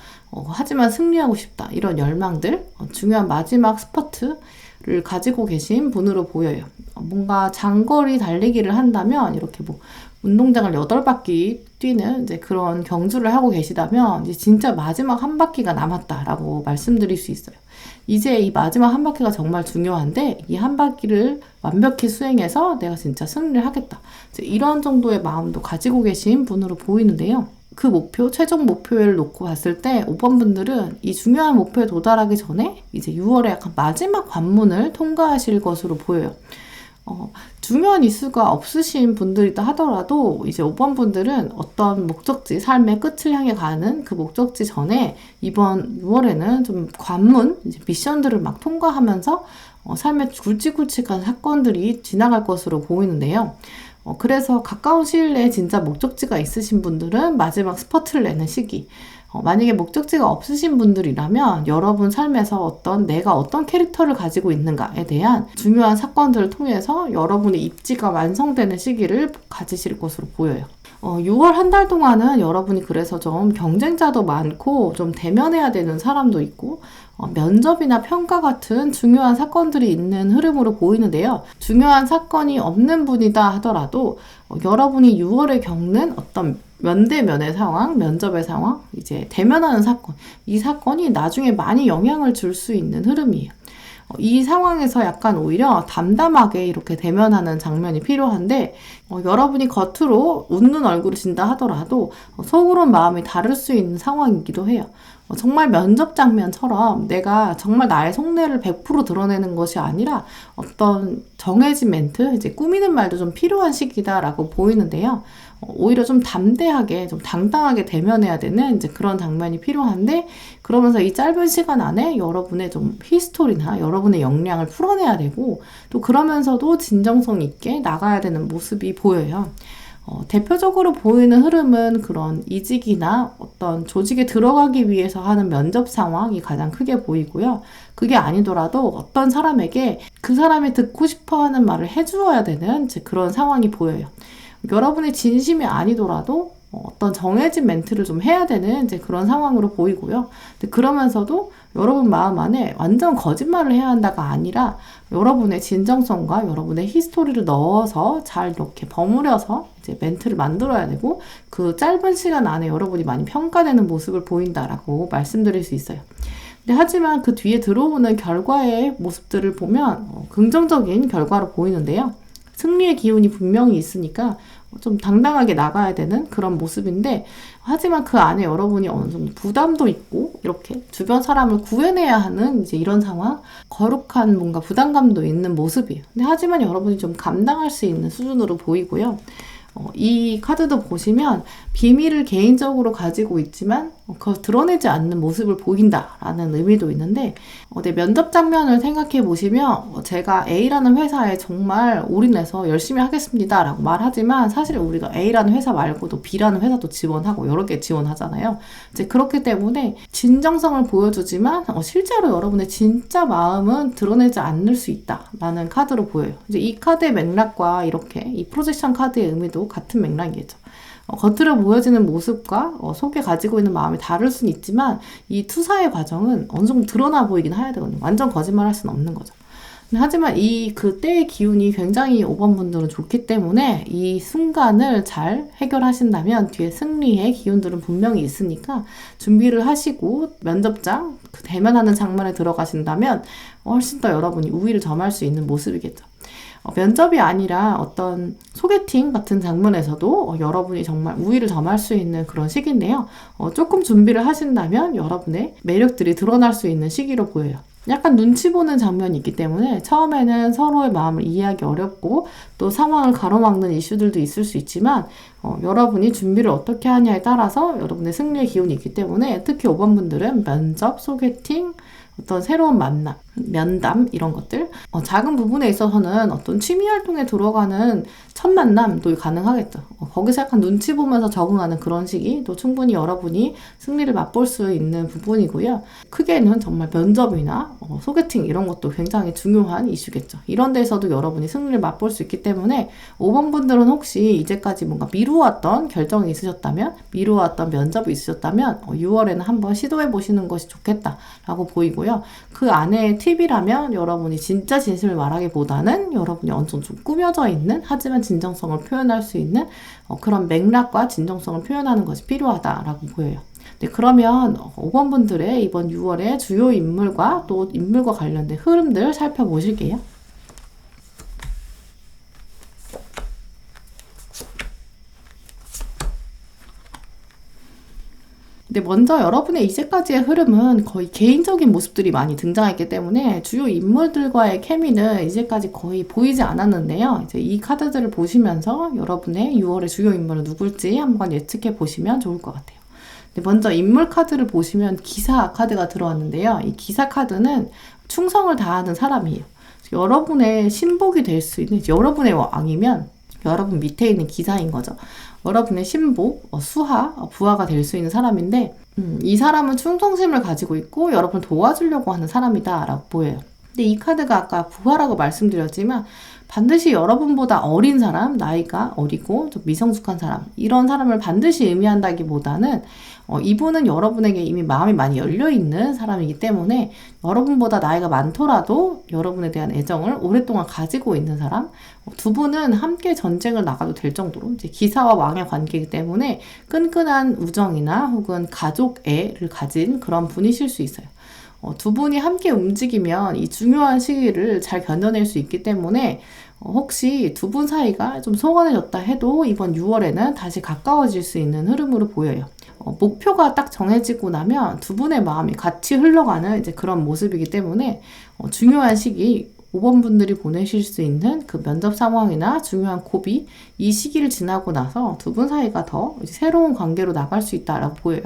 하지만 승리하고 싶다. 이런 열망들, 중요한 마지막 스퍼트를 가지고 계신 분으로 보여요. 뭔가 장거리 달리기를 한다면 이렇게 뭐 운동장을 8바퀴 뛰는 이제 그런 경주를 하고 계시다면 이제 진짜 마지막 한 바퀴가 남았다라고 말씀드릴 수 있어요. 이제 이 마지막 한 바퀴가 정말 중요한데 이 한 바퀴를 완벽히 수행해서 내가 진짜 승리를 하겠다. 이런 정도의 마음도 가지고 계신 분으로 보이는데요. 그 목표, 최종 목표를 놓고 봤을 때 5번 분들은 이 중요한 목표에 도달하기 전에 이제 6월에 약간 마지막 관문을 통과하실 것으로 보여요. 중요한 이슈가 없으신 분들이다 하더라도 이제 5번 분들은 어떤 목적지, 삶의 끝을 향해 가는 그 목적지 전에 이번 6월에는 좀 관문, 이제 미션들을 막 통과하면서 삶의 굵직굵직한 사건들이 지나갈 것으로 보이는데요. 그래서 가까운 시일 내에 진짜 목적지가 있으신 분들은 마지막 스퍼트를 내는 시기, 만약에 목적지가 없으신 분들이라면 여러분 삶에서 내가 어떤 캐릭터를 가지고 있는가에 대한 중요한 사건들을 통해서 여러분의 입지가 완성되는 시기를 가지실 것으로 보여요. 6월 한 달 동안은 여러분이 그래서 좀 경쟁자도 많고 좀 대면해야 되는 사람도 있고 면접이나 평가 같은 중요한 사건들이 있는 흐름으로 보이는데요. 중요한 사건이 없는 분이다 하더라도 여러분이 6월에 겪는 어떤 면대면의 상황, 면접의 상황, 이제 대면하는 사건, 이 사건이 나중에 많이 영향을 줄 수 있는 흐름이에요. 이 상황에서 약간 오히려 담담하게 이렇게 대면하는 장면이 필요한데 여러분이 겉으로 웃는 얼굴을 진다 하더라도 속으로는 마음이 다를 수 있는 상황이기도 해요. 정말 면접 장면처럼 내가 정말 나의 속내를 100% 드러내는 것이 아니라 어떤 정해진 멘트, 이제 꾸미는 말도 좀 필요한 시기다라고 보이는데요. 오히려 좀 담대하게, 좀 당당하게 대면해야 되는 이제 그런 장면이 필요한데, 그러면서 이 짧은 시간 안에 여러분의 좀 히스토리나 여러분의 역량을 풀어내야 되고, 또 그러면서도 진정성 있게 나가야 되는 모습이 보여요. 대표적으로 보이는 흐름은 그런 이직이나 어떤 조직에 들어가기 위해서 하는 면접 상황이 가장 크게 보이고요. 그게 아니더라도 어떤 사람에게 그 사람이 듣고 싶어 하는 말을 해주어야 되는 이제 그런 상황이 보여요. 여러분의 진심이 아니더라도 어떤 정해진 멘트를 좀 해야 되는 이제 그런 상황으로 보이고요. 근데 그러면서도 여러분 마음 안에 완전 거짓말을 해야 한다가 아니라 여러분의 진정성과 여러분의 히스토리를 넣어서 잘 이렇게 버무려서 이제 멘트를 만들어야 되고 그 짧은 시간 안에 여러분이 많이 평가되는 모습을 보인다라고 말씀드릴 수 있어요. 근데 하지만 그 뒤에 들어오는 결과의 모습들을 보면 긍정적인 결과로 보이는데요. 승리의 기운이 분명히 있으니까 좀 당당하게 나가야 되는 그런 모습인데, 하지만 그 안에 여러분이 어느 정도 부담도 있고 이렇게 주변 사람을 구해내야 하는 이제 이런 상황, 거룩한 뭔가 부담감도 있는 모습이에요. 근데 하지만 여러분이 좀 감당할 수 있는 수준으로 보이고요. 이 카드도 보시면 비밀을 개인적으로 가지고 있지만 그걸 드러내지 않는 모습을 보인다라는 의미도 있는데, 내 면접 장면을 생각해 보시면 제가 A라는 회사에 정말 올인해서 열심히 하겠습니다 라고 말하지만 사실 우리가 A라는 회사 말고도 B라는 회사도 지원하고 여러 개 지원하잖아요. 이제 그렇기 때문에 진정성을 보여주지만 실제로 여러분의 진짜 마음은 드러내지 않을 수 있다라는 카드로 보여요. 이제 이 카드의 맥락과 이렇게 이 프로젝션 카드의 의미도 같은 맥락이겠죠. 겉으로 보여지는 모습과 속에 가지고 있는 마음이 다를 수는 있지만 이 투사의 과정은 어느 정도 드러나 보이긴 해야 되거든요. 완전 거짓말 할 수는 없는 거죠. 하지만 이 그때의 기운이 굉장히 5번 분들은 좋기 때문에 이 순간을 잘 해결하신다면 뒤에 승리의 기운들은 분명히 있으니까 준비를 하시고 면접장 대면하는 장면에 들어가신다면 훨씬 더 여러분이 우위를 점할 수 있는 모습이겠죠. 면접이 아니라 어떤 소개팅 같은 장면에서도 여러분이 정말 우위를 점할 수 있는 그런 시기인데요. 조금 준비를 하신다면 여러분의 매력들이 드러날 수 있는 시기로 보여요. 약간 눈치 보는 장면이 있기 때문에 처음에는 서로의 마음을 이해하기 어렵고 또 상황을 가로막는 이슈들도 있을 수 있지만 여러분이 준비를 어떻게 하냐에 따라서 여러분의 승리의 기운이 있기 때문에 특히 5번 분들은 면접, 소개팅, 어떤 새로운 만남, 면담 이런 것들 작은 부분에 있어서는 어떤 취미 활동에 들어가는 첫 만남도 가능하겠죠. 거기서 약간 눈치 보면서 적응하는 그런 시기도 충분히 여러분이 승리를 맛볼 수 있는 부분이고요. 크게는 정말 면접이나 소개팅 이런 것도 굉장히 중요한 이슈겠죠. 이런 데서도 여러분이 승리를 맛볼 수 있기 때문에 5번 분들은 혹시 이제까지 뭔가 미루었던 결정이 있으셨다면, 미루었던 면접이 있으셨다면 6월에는 한번 시도해 보시는 것이 좋겠다라고 보이고요. 그 안에 팁이라면 여러분이 진짜 진심을 말하기보다는 여러분이 어느 정도 좀 꾸며져 있는 하지만 진정성을 표현할 수 있는 그런 맥락과 진정성을 표현하는 것이 필요하다라고 보여요. 네, 그러면 5번 분들의 이번 6월의 주요 인물과 또 인물과 관련된 흐름들 살펴보실게요. 근데 먼저 여러분의 이제까지의 흐름은 거의 개인적인 모습들이 많이 등장했기 때문에 주요 인물들과의 케미는 이제까지 거의 보이지 않았는데요. 이제 이 카드들을 보시면서 여러분의 6월의 주요 인물은 누굴지 한번 예측해 보시면 좋을 것 같아요. 먼저 인물 카드를 보시면 기사 카드가 들어왔는데요. 이 기사 카드는 충성을 다하는 사람이에요. 여러분의 신복이 될 수 있는, 여러분의 왕이면 여러분 밑에 있는 기사인 거죠. 여러분의 신복, 수하, 부하가 될 수 있는 사람인데 이 사람은 충성심을 가지고 있고 여러분을 도와주려고 하는 사람이다 라고 보여요. 근데 이 카드가 아까 부하라고 말씀드렸지만 반드시 여러분보다 어린 사람, 나이가 어리고 좀 미성숙한 사람, 이런 사람을 반드시 의미한다기보다는 이분은 여러분에게 이미 마음이 많이 열려있는 사람이기 때문에 여러분보다 나이가 많더라도 여러분에 대한 애정을 오랫동안 가지고 있는 사람, 두 분은 함께 전쟁을 나가도 될 정도로 이제 기사와 왕의 관계이기 때문에 끈끈한 우정이나 혹은 가족애를 가진 그런 분이실 수 있어요. 두 분이 함께 움직이면 이 중요한 시기를 잘 견뎌낼 수 있기 때문에 혹시 두 분 사이가 좀 소원해졌다 해도 이번 6월에는 다시 가까워질 수 있는 흐름으로 보여요. 목표가 딱 정해지고 나면 두 분의 마음이 같이 흘러가는 이제 그런 모습이기 때문에 중요한 시기 5번 분들이 보내실 수 있는 그 면접 상황이나 중요한 고비, 이 시기를 지나고 나서 두 분 사이가 더 이제 새로운 관계로 나갈 수 있다라고 보여요.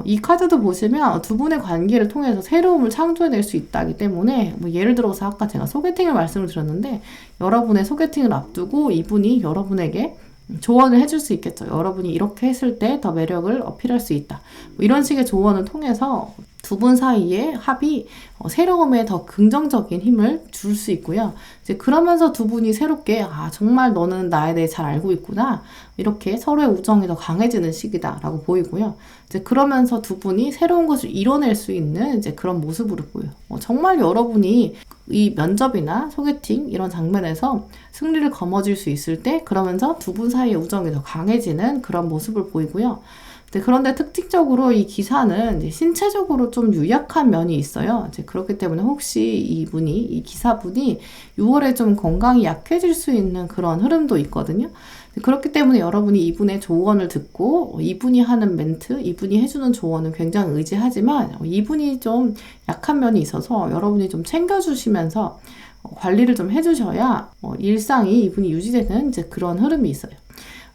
이 카드도 보시면 두 분의 관계를 통해서 새로움을 창조해낼 수 있다기 때문에 예를 들어서 아까 제가 소개팅을 말씀을 드렸는데 여러분의 소개팅을 앞두고 이분이 여러분에게 조언을 해줄 수 있겠죠. 여러분이 이렇게 했을 때 더 매력을 어필할 수 있다. 뭐 이런 식의 조언을 통해서 두 분 사이의 합이 새로움에 더 긍정적인 힘을 줄 수 있고요. 이제 그러면서 두 분이 새롭게 정말 너는 나에 대해 잘 알고 있구나. 이렇게 서로의 우정이 더 강해지는 시기다라고 보이고요. 이제 그러면서 두 분이 새로운 것을 이뤄낼 수 있는 이제 그런 모습으로 보여요. 정말 여러분이 이 면접이나 소개팅 이런 장면에서 승리를 거머쥘 수 있을 때 그러면서 두 분 사이의 우정이 더 강해지는 그런 모습을 보이고요. 그런데 특징적으로 이 기사는 이제 신체적으로 좀 유약한 면이 있어요. 이제 그렇기 때문에 혹시 이 기사분이 6월에 좀 건강이 약해질 수 있는 그런 흐름도 있거든요. 그렇기 때문에 여러분이 이분의 조언을 듣고 이분이 하는 멘트, 이분이 해주는 조언은 굉장히 의지하지만 이분이 좀 약한 면이 있어서 여러분이 좀 챙겨주시면서 관리를 좀 해주셔야 일상이 이분이 유지되는 이제 그런 흐름이 있어요.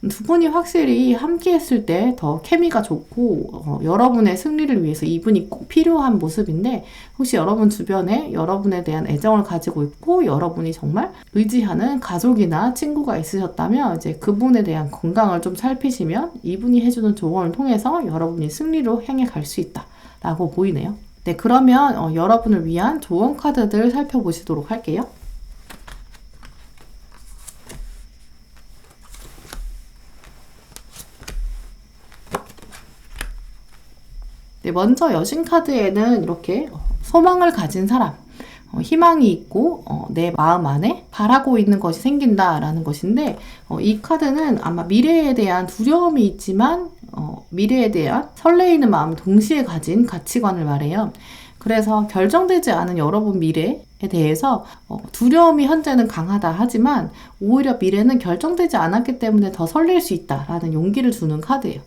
두 분이 확실히 함께 했을 때 더 케미가 좋고 여러분의 승리를 위해서 이분이 꼭 필요한 모습인데 혹시 여러분 주변에 여러분에 대한 애정을 가지고 있고 여러분이 정말 의지하는 가족이나 친구가 있으셨다면 이제 그분에 대한 건강을 좀 살피시면 이분이 해주는 조언을 통해서 여러분이 승리로 향해 갈 수 있다라고 보이네요. 네, 그러면 여러분을 위한 조언 카드들 살펴보시도록 할게요. 네, 먼저 여신 카드에는 이렇게 소망을 가진 사람, 희망이 있고 내 마음 안에 바라고 있는 것이 생긴다라는 것인데 이 카드는 아마 미래에 대한 두려움이 있지만 미래에 대한 설레이는 마음을 동시에 가진 가치관을 말해요. 그래서 결정되지 않은 여러분 미래에 대해서 두려움이 현재는 강하다 하지만 오히려 미래는 결정되지 않았기 때문에 더 설렐 수 있다라는 용기를 주는 카드예요.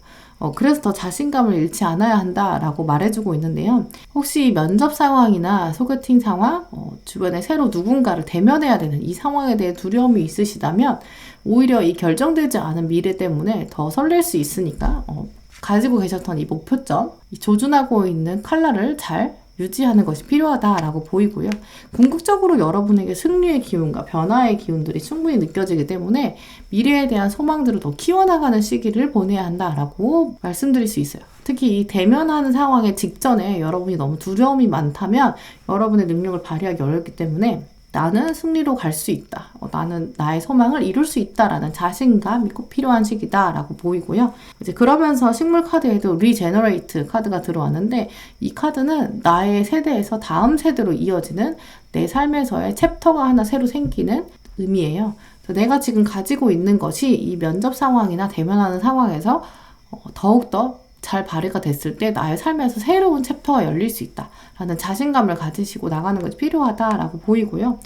그래서 더 자신감을 잃지 않아야 한다라고 말해주고 있는데요. 혹시 면접 상황이나 소개팅 상황, 주변에 새로 누군가를 대면해야 되는 이 상황에 대해 두려움이 있으시다면 오히려 이 결정되지 않은 미래 때문에 더 설렐 수 있으니까 가지고 계셨던 이 목표점, 이 조준하고 있는 컬러를 잘 유지하는 것이 필요하다라고 보이고요. 궁극적으로 여러분에게 승리의 기운과 변화의 기운들이 충분히 느껴지기 때문에 미래에 대한 소망들을 더 키워나가는 시기를 보내야 한다라고 말씀드릴 수 있어요. 특히 이 대면하는 상황의 직전에 여러분이 너무 두려움이 많다면 여러분의 능력을 발휘하기 어렵기 때문에 나는 승리로 갈 수 있다. 나는 나의 소망을 이룰 수 있다라는 자신감이 꼭 필요한 시기다라고 보이고요. 이제 그러면서 식물 카드에도 리제너레이트 카드가 들어왔는데 이 카드는 나의 세대에서 다음 세대로 이어지는 내 삶에서의 챕터가 하나 새로 생기는 의미예요. 내가 지금 가지고 있는 것이 이 면접 상황이나 대면하는 상황에서 더욱더 잘 발휘가 됐을 때 나의 삶에서 새로운 챕터가 열릴 수 있다라는 자신감을 가지시고 나가는 것이 필요하다라고 보이고요.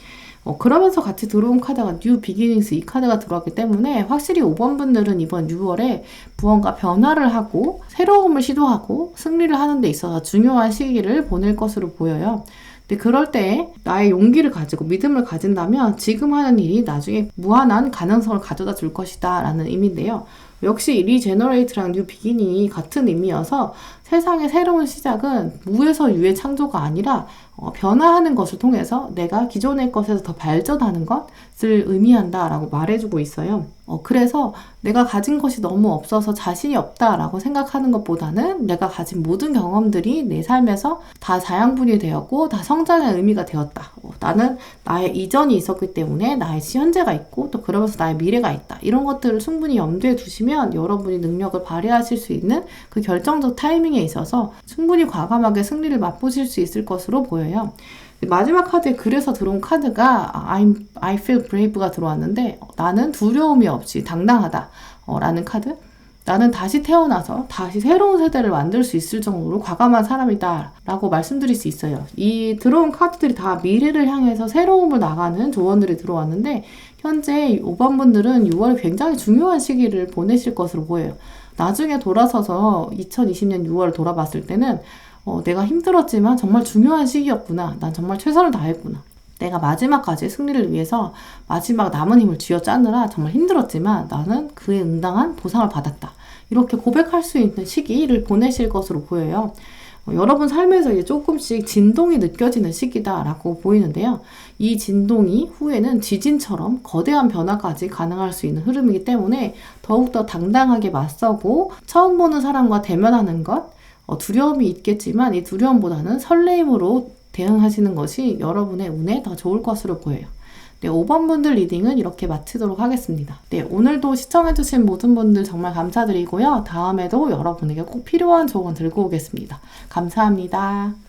그러면서 같이 들어온 카드가 뉴 비기닝스 이 카드가 들어왔기 때문에 확실히 5번 분들은 이번 6월에 무언가 변화를 하고 새로움을 시도하고 승리를 하는 데 있어서 중요한 시기를 보낼 것으로 보여요. 근데 그럴 때 나의 용기를 가지고 믿음을 가진다면 지금 하는 일이 나중에 무한한 가능성을 가져다 줄 것이다 라는 의미인데요. 역시 리제너레이트랑 뉴 비기닝이 같은 의미여서 세상의 새로운 시작은 무에서 유의 창조가 아니라 변화하는 것을 통해서 내가 기존의 것에서 더 발전하는 것을 의미한다라고 말해주고 있어요. 그래서 내가 가진 것이 너무 없어서 자신이 없다라고 생각하는 것보다는 내가 가진 모든 경험들이 내 삶에서 다 자양분이 되었고 다 성장의 의미가 되었다. 나는 나의 이전이 있었기 때문에 나의 현재가 있고 또 그러면서 나의 미래가 있다. 이런 것들을 충분히 염두에 두시면 여러분이 능력을 발휘하실 수 있는 그 결정적 타이밍에 있어서 충분히 과감하게 승리를 맛보실 수 있을 것으로 보여요. 마지막 카드에 그래서 들어온 카드가 I feel brave가 들어왔는데 나는 두려움이 없이 당당하다 라는 카드. 나는 다시 태어나서 다시 새로운 세대를 만들 수 있을 정도로 과감한 사람이다 라고 말씀드릴 수 있어요. 이 들어온 카드들이 다 미래를 향해서 새로움을 나가는 조언들이 들어왔는데 현재 5번 분들은 6월에 굉장히 중요한 시기를 보내실 것으로 보여요. 나중에 돌아서서 2020년 6월을 돌아봤을 때는 내가 힘들었지만 정말 중요한 시기였구나. 난 정말 최선을 다했구나. 내가 마지막까지 승리를 위해서 마지막 남은 힘을 쥐어짜느라 정말 힘들었지만 나는 그에 응당한 보상을 받았다. 이렇게 고백할 수 있는 시기를 보내실 것으로 보여요. 여러분 삶에서 이제 조금씩 진동이 느껴지는 시기다라고 보이는데요. 이 진동이 후에는 지진처럼 거대한 변화까지 가능할 수 있는 흐름이기 때문에 더욱더 당당하게 맞서고 처음 보는 사람과 대면하는 것, 두려움이 있겠지만 이 두려움보다는 설레임으로 대응하시는 것이 여러분의 운에 더 좋을 것으로 보여요. 네, 5번 분들 리딩은 이렇게 마치도록 하겠습니다. 네, 오늘도 시청해주신 모든 분들 정말 감사드리고요. 다음에도 여러분에게 꼭 필요한 조언 들고 오겠습니다. 감사합니다.